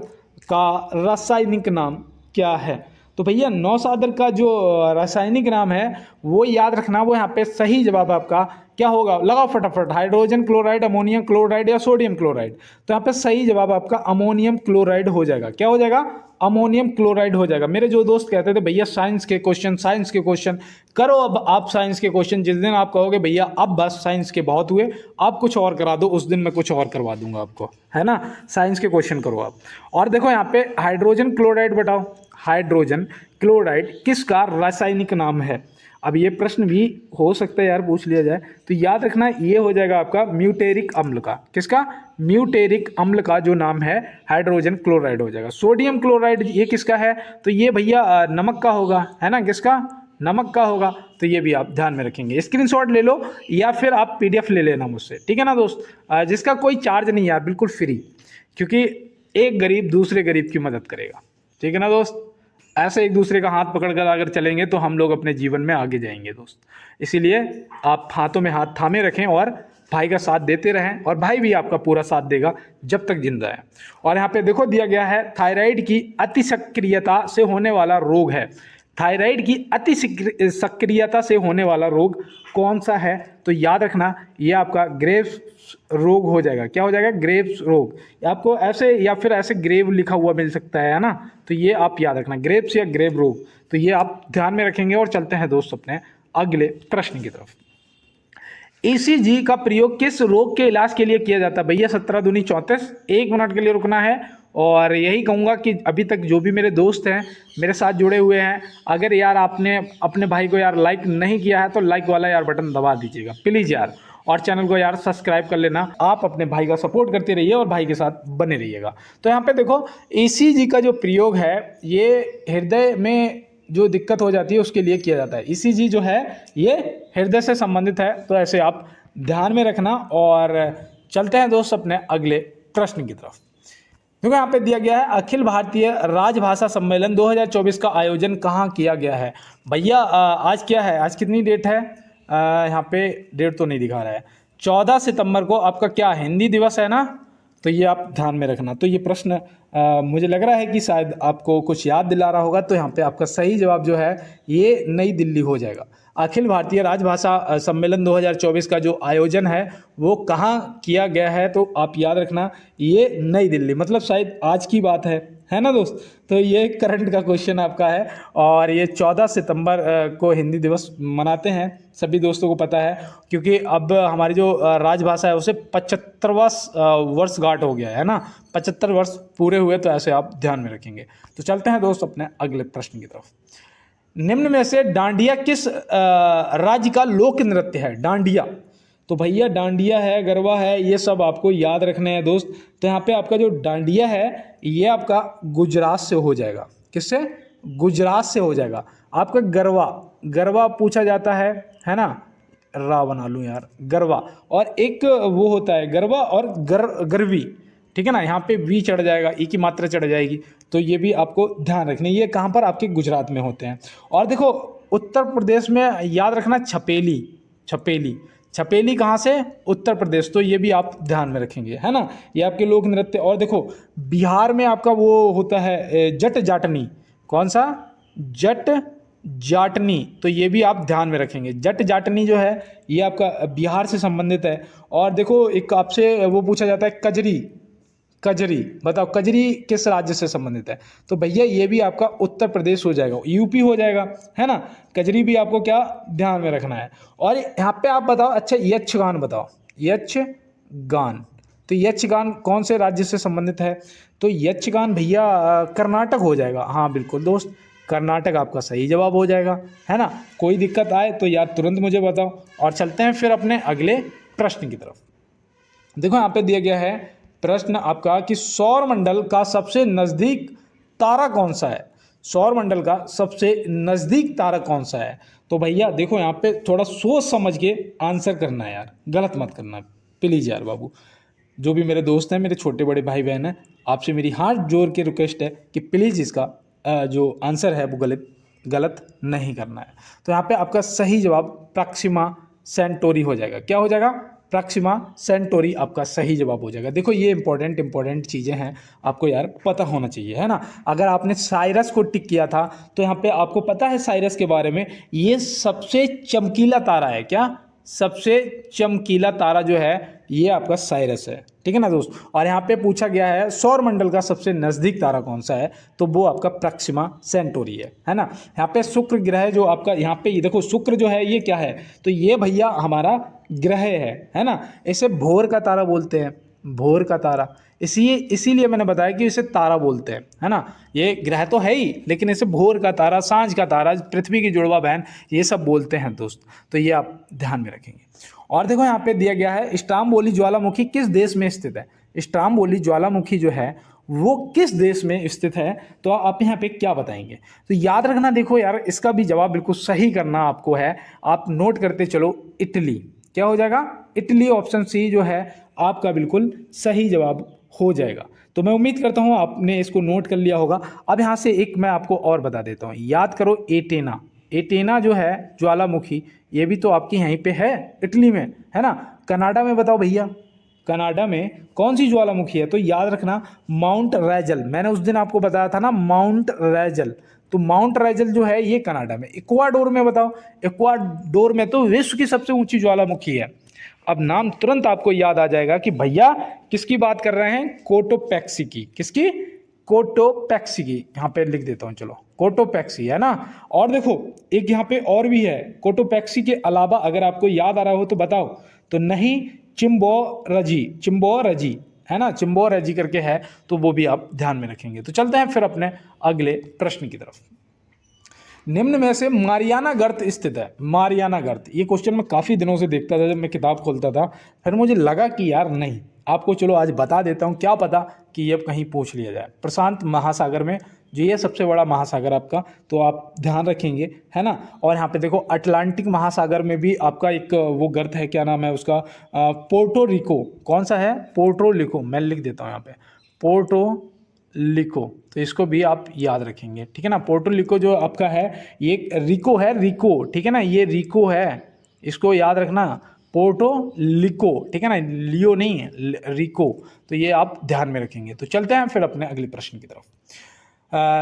का रासायनिक नाम क्या है? तो भैया नौसादर का जो रासायनिक नाम है वो याद रखना। वो यहाँ पे सही जवाब आपका क्या होगा? लगाओ फटाफट। हाइड्रोजन क्लोराइड, अमोनियम क्लोराइड या सोडियम क्लोराइड? तो यहाँ पे सही जवाब आपका अमोनियम क्लोराइड हो जाएगा। क्या हो जाएगा? अमोनियम क्लोराइड हो जाएगा। मेरे जो दोस्त कहते थे भैया साइंस के क्वेश्चन करो, अब आप साइंस के क्वेश्चन जिस दिन आप कहोगे भैया अब बस साइंस के बहुत हुए, आप कुछ और करा दो, उस दिन मैं कुछ और करवा दूंगा आपको, है ना। साइंस के क्वेश्चन करो आप। और देखो यहाँ पे हाइड्रोजन क्लोराइड बताओ, हाइड्रोजन क्लोराइड किसका रासायनिक नाम है? अब ये प्रश्न भी हो सकता है यार पूछ लिया जाए, तो याद रखना ये हो जाएगा आपका म्यूटेरिक अम्ल का। किसका? म्यूटेरिक अम्ल का जो नाम है हाइड्रोजन क्लोराइड हो जाएगा। सोडियम क्लोराइड ये किसका है? तो ये भैया नमक का होगा, है ना। किसका? नमक का होगा। तो ये भी आप ध्यान में रखेंगे। स्क्रीनशॉट ले लो या फिर आप PDF ले लेना मुझसे, ठीक है ना दोस्त। जिसका कोई चार्ज नहीं यार, बिल्कुल फ्री, क्योंकि एक गरीब दूसरे गरीब की मदद करेगा, ठीक है ना दोस्त। ऐसे एक दूसरे का हाथ पकड़कर अगर चलेंगे तो हम लोग अपने जीवन में आगे जाएंगे दोस्त। इसीलिए आप हाथों में हाथ थामे रखें और भाई का साथ देते रहें, और भाई भी आपका पूरा साथ देगा जब तक जिंदा है। और यहाँ पे देखो दिया गया है थायराइड की अति सक्रियता से होने वाला रोग है। थायराइड की अति सक्रियता से होने वाला रोग कौन सा है? तो याद रखना ये आपका ग्रेव्स रोग हो जाएगा। क्या हो जाएगा? ग्रेव्स रोग। आपको ऐसे या फिर ऐसे ग्रेव लिखा हुआ मिल सकता है ना, तो ये आप याद रखना, ग्रेव्स या ग्रेव रोग। तो ये आप ध्यान में रखेंगे। और चलते हैं दोस्त अपने अगले प्रश्न की तरफ। ECG का प्रयोग किस रोग के इलाज के लिए किया जाता है? भैया 17 दूनी 34, 1 मिनट के लिए रुकना है। और यही कहूँगा कि अभी तक जो भी मेरे दोस्त हैं मेरे साथ जुड़े हुए हैं, अगर यार आपने अपने भाई को यार लाइक नहीं किया है तो लाइक वाला यार बटन दबा दीजिएगा प्लीज़ यार, और चैनल को यार सब्सक्राइब कर लेना। आप अपने भाई का सपोर्ट करते रहिए और भाई के साथ बने रहिएगा। तो यहाँ पे देखो ECG का जो प्रयोग है ये हृदय में जो दिक्कत हो जाती है उसके लिए किया जाता है। ECG जो है ये हृदय से संबंधित है, तो ऐसे आप ध्यान में रखना। और चलते हैं दोस्त अपने अगले प्रश्न की तरफ। देखो यहाँ पे दिया गया है अखिल भारतीय राजभाषा सम्मेलन 2024 का आयोजन कहाँ किया गया है? भैया आज क्या है? आज कितनी डेट है? यहाँ पे डेट तो नहीं दिखा रहा है। 14 सितंबर को आपका क्या हिंदी दिवस है ना, तो ये आप ध्यान में रखना। तो ये प्रश्न मुझे लग रहा है कि शायद आपको कुछ याद दिला रहा होगा। तो यहाँ पे आपका सही जवाब जो है ये नई दिल्ली हो जाएगा। अखिल भारतीय राजभाषा सम्मेलन 2024 का जो आयोजन है वो कहाँ किया गया है? तो आप याद रखना ये नई दिल्ली, मतलब शायद आज की बात है ना दोस्त। तो ये करंट का क्वेश्चन आपका है। और ये 14 सितंबर को हिंदी दिवस मनाते हैं, सभी दोस्तों को पता है, क्योंकि अब हमारी जो राजभाषा है उसे 75वां वर्षगांठ हो गया है ना, 75 वर्ष पूरे हुए। तो ऐसे आप ध्यान में रखेंगे। तो चलते हैं दोस्त अपने अगले प्रश्न की तरफ। निम्न में से डांडिया किस राज्य का लोक नृत्य है? डांडिया, तो भैया डांडिया है, गरबा है, ये सब आपको याद रखने हैं दोस्त। तो यहाँ पे आपका जो डांडिया है ये आपका गुजरात से हो जाएगा। किससे? गुजरात से हो जाएगा। आपका गरबा पूछा जाता है ना, रा बना लूँ यार, गरबा। और एक वो होता है गरबा और गरवी, ठीक है ना। यहाँ पे वी चढ़ जाएगा, ई की मात्रा चढ़ जाएगी। तो ये भी आपको ध्यान रखना। ये कहाँ पर? आपके गुजरात में होते हैं। और देखो उत्तर प्रदेश में याद रखना छपेली कहाँ से? उत्तर प्रदेश। तो ये भी आप ध्यान में रखेंगे, है ना, ये आपके लोक नृत्य। और देखो बिहार में आपका वो होता है जट जाटनी। कौन सा? जट जाटनी। तो ये भी आप ध्यान में रखेंगे। जट जाटनी जो है ये आपका बिहार से संबंधित है। और देखो एक आपसे वो पूछा जाता है कजरी, बताओ कजरी किस राज्य से संबंधित है? तो भैया ये भी आपका उत्तर प्रदेश हो जाएगा, यूपी हो जाएगा, है ना। कजरी भी आपको क्या ध्यान में रखना है। और यहाँ पे आप बताओ, अच्छा यक्षगान बताओ, यक्षगान, तो यक्षगान कौन से राज्य से संबंधित है? तो यक्षगान भैया कर्नाटक हो जाएगा। हाँ बिल्कुल दोस्त, कर्नाटक आपका सही जवाब हो जाएगा, है ना। कोई दिक्कत आए तो यार तुरंत मुझे बताओ। और चलते हैं फिर अपने अगले प्रश्न की तरफ। देखो यहाँ पे दिया गया है प्रश्न आपका कि सौर मंडल का सबसे नज़दीक तारा कौन सा है? सौर मंडल का सबसे नज़दीक तारा कौन सा है? तो भैया देखो यहाँ पे थोड़ा सोच समझ के आंसर करना है यार, गलत मत करना प्लीज़ यार बाबू। जो भी मेरे दोस्त हैं, मेरे छोटे बड़े भाई बहन हैं, आपसे मेरी हाथ जोड़ के रिक्वेस्ट है कि प्लीज़ इसका जो आंसर है वो गलत नहीं करना है। तो यहाँ पे आपका सही जवाब प्रॉक्सिमा सेंटोरी हो जाएगा। क्या हो जाएगा? प्रॉक्सिमा सेंटोरी आपका सही जवाब हो जाएगा। देखो ये इंपॉर्टेंट चीज़ें हैं, आपको यार पता होना चाहिए, है ना। अगर आपने साइरस को टिक किया था तो यहाँ पे आपको पता है साइरस के बारे में, ये सबसे चमकीला तारा है। क्या? सबसे चमकीला तारा जो है ये आपका साइरस है, ठीक है ना दोस्त। और यहाँ पे पूछा गया है सौर मंडल का सबसे नज़दीक तारा कौन सा है, तो वो आपका प्रॉक्सिमा सेंटोरी है ना। यहाँ पे शुक्र ग्रह जो आपका, यहाँ पे ये देखो शुक्र जो है ये क्या है, तो ये भैया हमारा ग्रह है ना। इसे भोर का तारा बोलते हैं, भोर का तारा, इसीलिए मैंने बताया कि इसे तारा बोलते हैं, है ना। ये ग्रह तो है ही, लेकिन इसे भोर का तारा, सांझ का तारा, पृथ्वी की जुड़वा बहन, ये सब बोलते हैं दोस्त। तो ये आप ध्यान में रखेंगे। और देखो यहाँ पे दिया गया है स्ट्राम्बोली ज्वालामुखी किस देश में स्थित है? स्ट्राम्बोली ज्वालामुखी जो है वो किस देश में स्थित है, तो आप यहाँ पे क्या बताएंगे? तो याद रखना, देखो यार इसका भी जवाब बिल्कुल सही करना आपको है। आप नोट करते चलो, इटली। क्या हो जाएगा? इटली। ऑप्शन सी जो है आपका बिल्कुल सही जवाब हो जाएगा। तो मैं उम्मीद करता हूँ आपने इसको नोट कर लिया होगा। अब यहाँ से एक मैं आपको और बता देता हूँ, याद करो एटेना। एटेना जो है ज्वालामुखी, ये भी तो आपकी यहीं पे है, इटली में, है ना। कनाडा में बताओ भैया, कनाडा में कौन सी ज्वालामुखी है? तो याद रखना माउंट रैजल। मैंने उस दिन आपको बताया था ना माउंट रैजल, तो माउंट रैजल जो है ये कनाडा में। इक्वाडोर में बताओ, इक्वाडोर में तो विश्व की सबसे ऊंची ज्वालामुखी है। अब नाम तुरंत आपको याद आ जाएगा कि भैया किसकी बात कर रहे हैं? कोटोपैक्सी की। किसकी? कोटोपैक्सी की। यहाँ पे लिख देता हूँ, चलो कोटोपैक्सी, है ना। और देखो एक यहाँ पे और भी है, कोटोपैक्सी के अलावा अगर आपको याद आ रहा हो तो बताओ। तो नहीं, चिम्बोरजी, चिम्बोरजी, है ना, चिम्बोरजी करके है, तो वो भी आप ध्यान में रखेंगे। तो चलते हैं फिर अपने अगले प्रश्न की तरफ। निम्न में से मारियाना गर्त स्थित है। मारियाना गर्त, ये क्वेश्चन मैं काफ़ी दिनों से देखता था जब मैं किताब खोलता था, फिर मुझे लगा कि यार नहीं, आपको चलो आज बता देता हूँ, क्या पता कि ये कहीं पूछ लिया जाए। प्रशांत महासागर में जो ये सबसे बड़ा महासागर आपका, तो आप ध्यान रखेंगे, है ना। और यहाँ पे देखो अटलांटिक महासागर में भी आपका एक वो गर्त है, क्या नाम है उसका? Puerto Rico. कौन सा है? Puerto Rico. मैं लिख देता हूँ यहाँ पे, पोर्टो लिको, तो इसको भी आप याद रखेंगे, ठीक है ना। पोर्टो लिको जो आपका है ये रिको है, रिको, ठीक है ना, ये रिको है, इसको याद रखना, पोर्टो लिको, ठीक है ना, लियो नहीं है, रिको। तो ये आप ध्यान में रखेंगे। तो चलते हैं फिर अपने अगले प्रश्न की तरफ।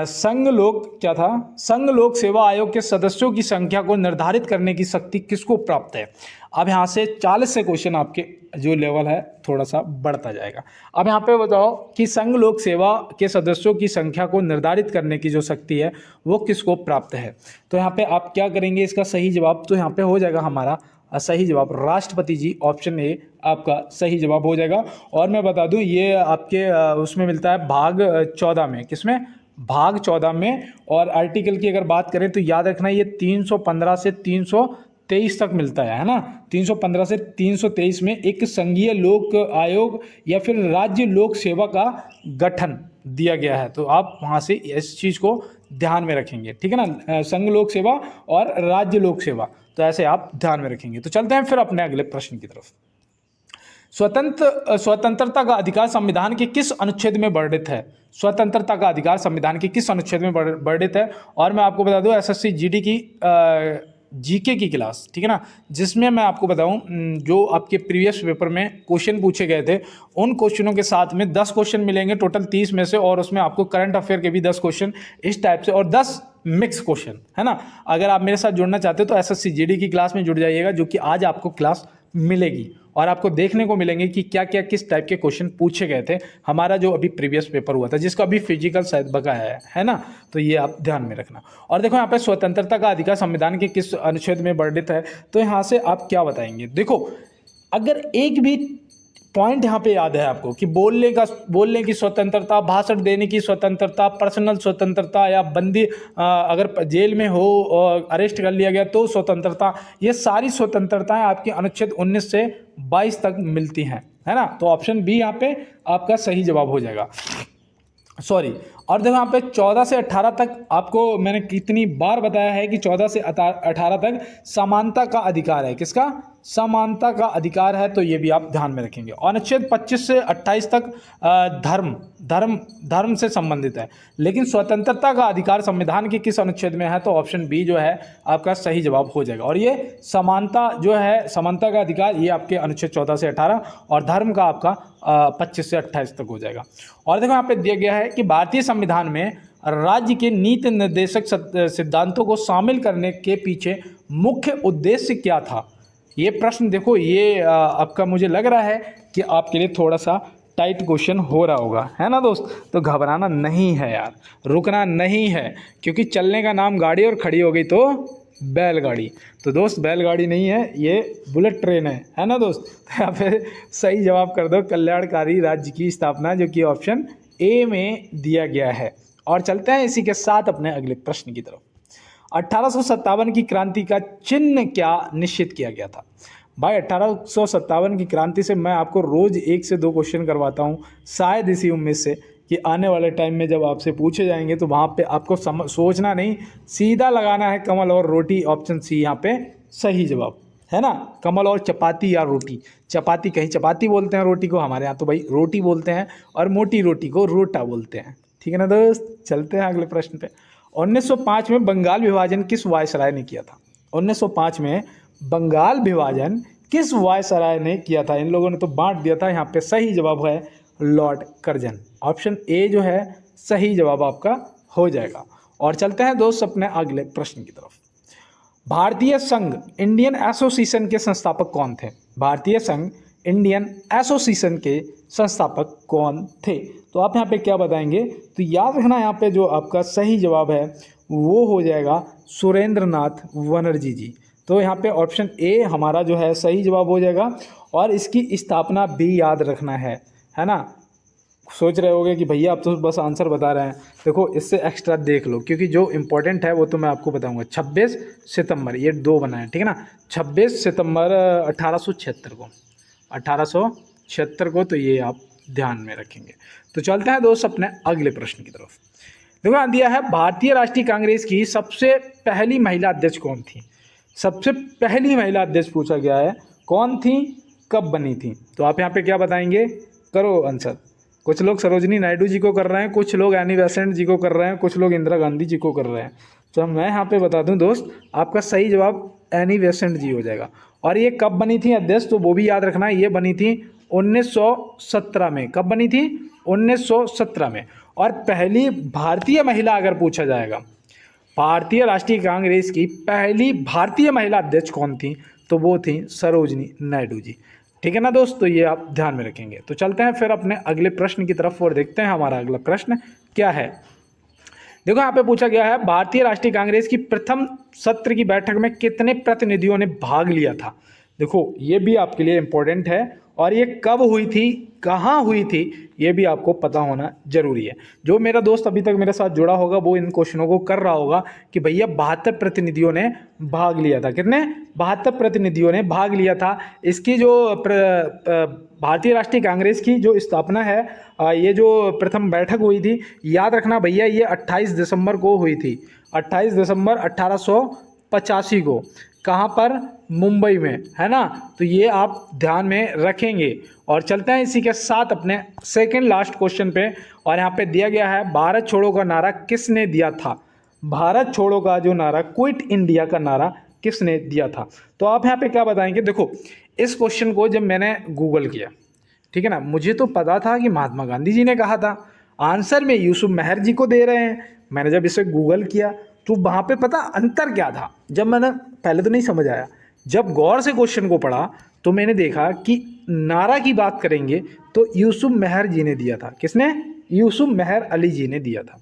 संघ लोक क्या था? संघ लोक सेवा आयोग के सदस्यों की संख्या को निर्धारित करने की शक्ति किसको प्राप्त है? अब यहाँ से 40 से क्वेश्चन आपके जो लेवल है थोड़ा सा बढ़ता जाएगा। अब यहाँ पे बताओ कि संघ लोक सेवा के सदस्यों की संख्या को निर्धारित करने की जो शक्ति है वो किसको प्राप्त है? तो यहाँ पे आप क्या करेंगे इसका सही जवाब? तो यहाँ पे हो जाएगा हमारा सही जवाब राष्ट्रपति जी। ऑप्शन ए आपका सही जवाब हो जाएगा। और मैं बता दूं ये आपके उसमें मिलता है भाग 14 में। किसमें? भाग 14 में। और आर्टिकल की अगर बात करें तो याद रखना ये 315 से 323 तक मिलता है ना। 315 से 323 में एक संघीय लोक आयोग या फिर राज्य लोक सेवा का गठन दिया गया है। तो आप वहाँ से इस चीज़ को ध्यान में रखेंगे, ठीक है ना, संघ लोक सेवा और राज्य लोक सेवा, तो ऐसे आप ध्यान में रखेंगे। तो चलते हैं फिर अपने अगले प्रश्न की तरफ। स्वतंत्रता का अधिकार संविधान के किस अनुच्छेद में वर्णित है? स्वतंत्रता का अधिकार संविधान के किस अनुच्छेद में वर्णित है? और मैं आपको बता दूं एसएससी जीडी की जीके की क्लास, ठीक है ना, जिसमें मैं आपको बताऊं जो आपके प्रीवियस पेपर में क्वेश्चन पूछे गए थे उन क्वेश्चनों के साथ में 10 क्वेश्चन मिलेंगे टोटल 30 में से, और उसमें आपको करंट अफेयर के भी 10 क्वेश्चन इस टाइप से और 10 मिक्स क्वेश्चन, है ना। अगर आप मेरे साथ जुड़ना चाहते हो तो एसएससी जीडी की क्लास में जुड़ जाइएगा, जो कि आज आपको क्लास मिलेगी। और आपको देखने को मिलेंगे कि क्या क्या किस टाइप के क्वेश्चन पूछे गए थे हमारा जो अभी प्रीवियस पेपर हुआ था, जिसका अभी फिजिकल शायद बकाया है ना। तो ये आप ध्यान में रखना। और देखो यहाँ पे स्वतंत्रता का अधिकार संविधान के किस अनुच्छेद में वर्णित है, तो यहाँ से आप क्या बताएंगे। देखो अगर एक भी पॉइंट यहाँ पे याद है आपको कि बोलने की स्वतंत्रता, भाषण देने की स्वतंत्रता, पर्सनल स्वतंत्रता, या बंदी अगर जेल में हो और अरेस्ट कर लिया गया तो स्वतंत्रता, ये सारी स्वतंत्रताएं आपकी अनुच्छेद 19 से 22 तक मिलती हैं, है ना। तो ऑप्शन बी यहाँ पे आपका सही जवाब हो जाएगा। सॉरी। और देखो यहाँ पे 14 से 18 तक आपको मैंने कितनी बार बताया है कि 14 से 18 तक समानता का अधिकार है। किसका? समानता का अधिकार है, तो ये भी आप ध्यान में रखेंगे। और अनुच्छेद 25 से 28 तक धर्म से संबंधित है, लेकिन स्वतंत्रता का अधिकार संविधान के किस अनुच्छेद में है, तो ऑप्शन बी जो है आपका सही जवाब हो जाएगा। और ये समानता जो है, समानता का अधिकार, ये आपके अनुच्छेद 14 से 18 और धर्म का आपका 25 से 28 तक हो जाएगा। और देखो यहाँ पे दिया गया है कि भारतीय संविधान में राज्य के नीति निर्देशक सिद्धांतों को शामिल करने के पीछे मुख्य उद्देश्य क्या था। ये प्रश्न देखो, ये आपका मुझे लग रहा है कि आपके लिए थोड़ा सा टाइट क्वेश्चन हो रहा होगा, है ना दोस्त। तो घबराना नहीं है यार, रुकना नहीं है, क्योंकि चलने का नाम गाड़ी और खड़ी हो गई तो बैलगाड़ी। तो दोस्त बैलगाड़ी नहीं है, ये बुलेट ट्रेन है ना दोस्त। तो यहाँ पे सही जवाब कर दो कल्याणकारी राज्य की स्थापना, जो कि ऑप्शन ए में दिया गया है। और चलते हैं इसी के साथ अपने अगले प्रश्न की तरफ। 1857 की क्रांति का चिन्ह क्या निश्चित किया गया था। भाई 1857 की क्रांति से मैं आपको रोज 1 से 2 क्वेश्चन करवाता हूँ, शायद इसी उम्मीद से कि आने वाले टाइम में जब आपसे पूछे जाएंगे तो वहाँ पे आपको सोचना नहीं, सीधा लगाना है कमल और रोटी। ऑप्शन सी यहाँ पे सही जवाब है ना, कमल और चपाती या रोटी। चपाती कहीं चपाती बोलते हैं रोटी को, हमारे यहाँ तो भाई रोटी बोलते हैं, और मोटी रोटी को रोटा बोलते हैं। ठीक है ना दोस्त। चलते हैं अगले प्रश्न पे। 1905 में बंगाल विभाजन किस वायसराय ने किया था। 1905 में बंगाल विभाजन किस वायसराय ने किया था। इन लोगों ने तो बांट दिया था। यहाँ पे सही जवाब है लॉर्ड कर्जन। ऑप्शन ए जो है सही जवाब आपका हो जाएगा। और चलते हैं दोस्त अपने अगले प्रश्न की तरफ। भारतीय संघ इंडियन एसोसिएशन के संस्थापक कौन थे। भारतीय संघ इंडियन एसोसिएशन के संस्थापक कौन थे, तो आप यहाँ पे क्या बताएंगे। तो याद रखना यहाँ पे जो आपका सही जवाब है वो हो जाएगा सुरेंद्र नाथ बनर्जी जी। तो यहाँ पे ऑप्शन ए हमारा जो है सही जवाब हो जाएगा। और इसकी स्थापना भी याद रखना है ना। सोच रहे होगे कि भैया आप तो बस आंसर बता रहे हैं, देखो इससे एक्स्ट्रा देख लो, क्योंकि जो इंपॉर्टेंट है वो तो मैं आपको बताऊंगा। 26 सितंबर, ये 2 बनाए, ठीक है ना। 26 सितंबर 1876 को, 1876 को, तो ये आप ध्यान में रखेंगे। तो चलते हैं दोस्त अपने अगले प्रश्न की तरफ। देखो यहाँ दिया है भारतीय राष्ट्रीय कांग्रेस की सबसे पहली महिला अध्यक्ष कौन थी। सबसे पहली महिला अध्यक्ष पूछा गया है, कौन थी, कब बनी थी। तो आप यहाँ पे क्या बताएंगे, करो आंसर। कुछ लोग सरोजनी नायडू जी को कर रहे हैं, कुछ लोग एनी बेसेंट जी को कर रहे हैं, कुछ लोग इंदिरा गांधी जी को कर रहे हैं। तो मैं यहाँ पे बता दूं दोस्त, आपका सही जवाब एनी बेसेंट जी हो जाएगा। और ये कब बनी थी अध्यक्ष, तो वो भी याद रखना है, ये बनी थी 1917 में। कब बनी थी, 1917 में। और पहली भारतीय महिला अगर पूछा जाएगा, भारतीय राष्ट्रीय कांग्रेस की पहली भारतीय महिला अध्यक्ष कौन थी, तो वो थी सरोजनी नायडू जी। ठीक है ना दोस्त, तो ये आप ध्यान में रखेंगे। तो चलते हैं फिर अपने अगले प्रश्न की तरफ और देखते हैं हमारा अगला प्रश्न क्या है। देखो यहाँ पे पूछा गया है, भारतीय राष्ट्रीय कांग्रेस की प्रथम सत्र की बैठक में कितने प्रतिनिधियों ने भाग लिया था। देखो ये भी आपके लिए इम्पोर्टेंट है, और ये कब हुई थी, कहाँ हुई थी, ये भी आपको पता होना जरूरी है। जो मेरा दोस्त अभी तक मेरे साथ जुड़ा होगा वो इन क्वेश्चनों को कर रहा होगा कि भैया 72 प्रतिनिधियों ने भाग लिया था। कितने, 72 प्रतिनिधियों ने भाग लिया था। इसकी जो भारतीय राष्ट्रीय कांग्रेस की जो स्थापना है, ये जो प्रथम बैठक हुई थी, याद रखना भैया ये 28 दिसंबर को हुई थी। 28 दिसंबर 1885 को। कहाँ पर, मुंबई में, है ना। तो ये आप ध्यान में रखेंगे। और चलते हैं इसी के साथ अपने सेकंड लास्ट क्वेश्चन पे। और यहाँ पे दिया गया है, भारत छोड़ो का नारा किसने दिया था। भारत छोड़ो का जो नारा, क्विट इंडिया का नारा किसने दिया था। तो आप यहाँ पे क्या बताएंगे। देखो इस क्वेश्चन को जब मैंने गूगल किया, ठीक है ना, मुझे तो पता था कि महात्मा गांधी जी ने कहा था, आंसर में यूसुफ मेहर जी को दे रहे हैं। मैंने जब इसे गूगल किया तो वहाँ पे पता अंतर क्या था, जब मैंने पहले तो नहीं समझ आया, जब गौर से क्वेश्चन को पढ़ा तो मैंने देखा कि नारा की बात करेंगे तो यूसुफ मेहर जी ने दिया था। किसने? यूसुफ मेहर अली जी ने दिया था।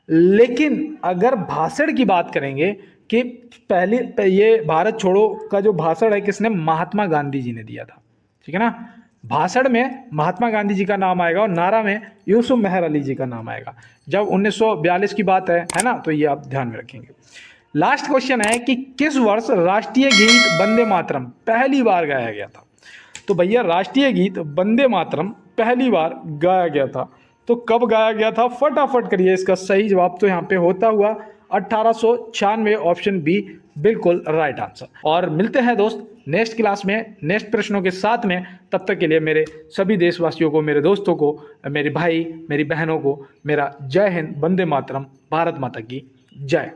लेकिन अगर भाषण की बात करेंगे कि पहले ये भारत छोड़ो का जो भाषण है किसने? महात्मा गांधी जी ने दिया था। ठीक है ना? भाषण में महात्मा गांधी जी का नाम आएगा और नारा में यूसुफ मेहर अली जी का नाम आएगा। जब 1942 की बात है ना? तो ये आप ध्यान में रखेंगे। लास्ट क्वेश्चन है कि किस वर्ष राष्ट्रीय गीत वंदे मातरम पहली बार गाया गया था? तो भैया राष्ट्रीय गीत वंदे मातरम पहली बार गाया गया था तो कब गाया गया था? फटाफट करिए, इसका सही जवाब तो यहाँ पे होता हुआ 1896, ऑप्शन बी बिल्कुल राइट आंसर। और मिलते हैं दोस्त नेक्स्ट क्लास में नेक्स्ट प्रश्नों के साथ में। तब तक के लिए मेरे सभी देशवासियों को, मेरे दोस्तों को, मेरे भाई मेरी बहनों को मेरा जय हिंद, वंदे मातरम, भारत माता की जय।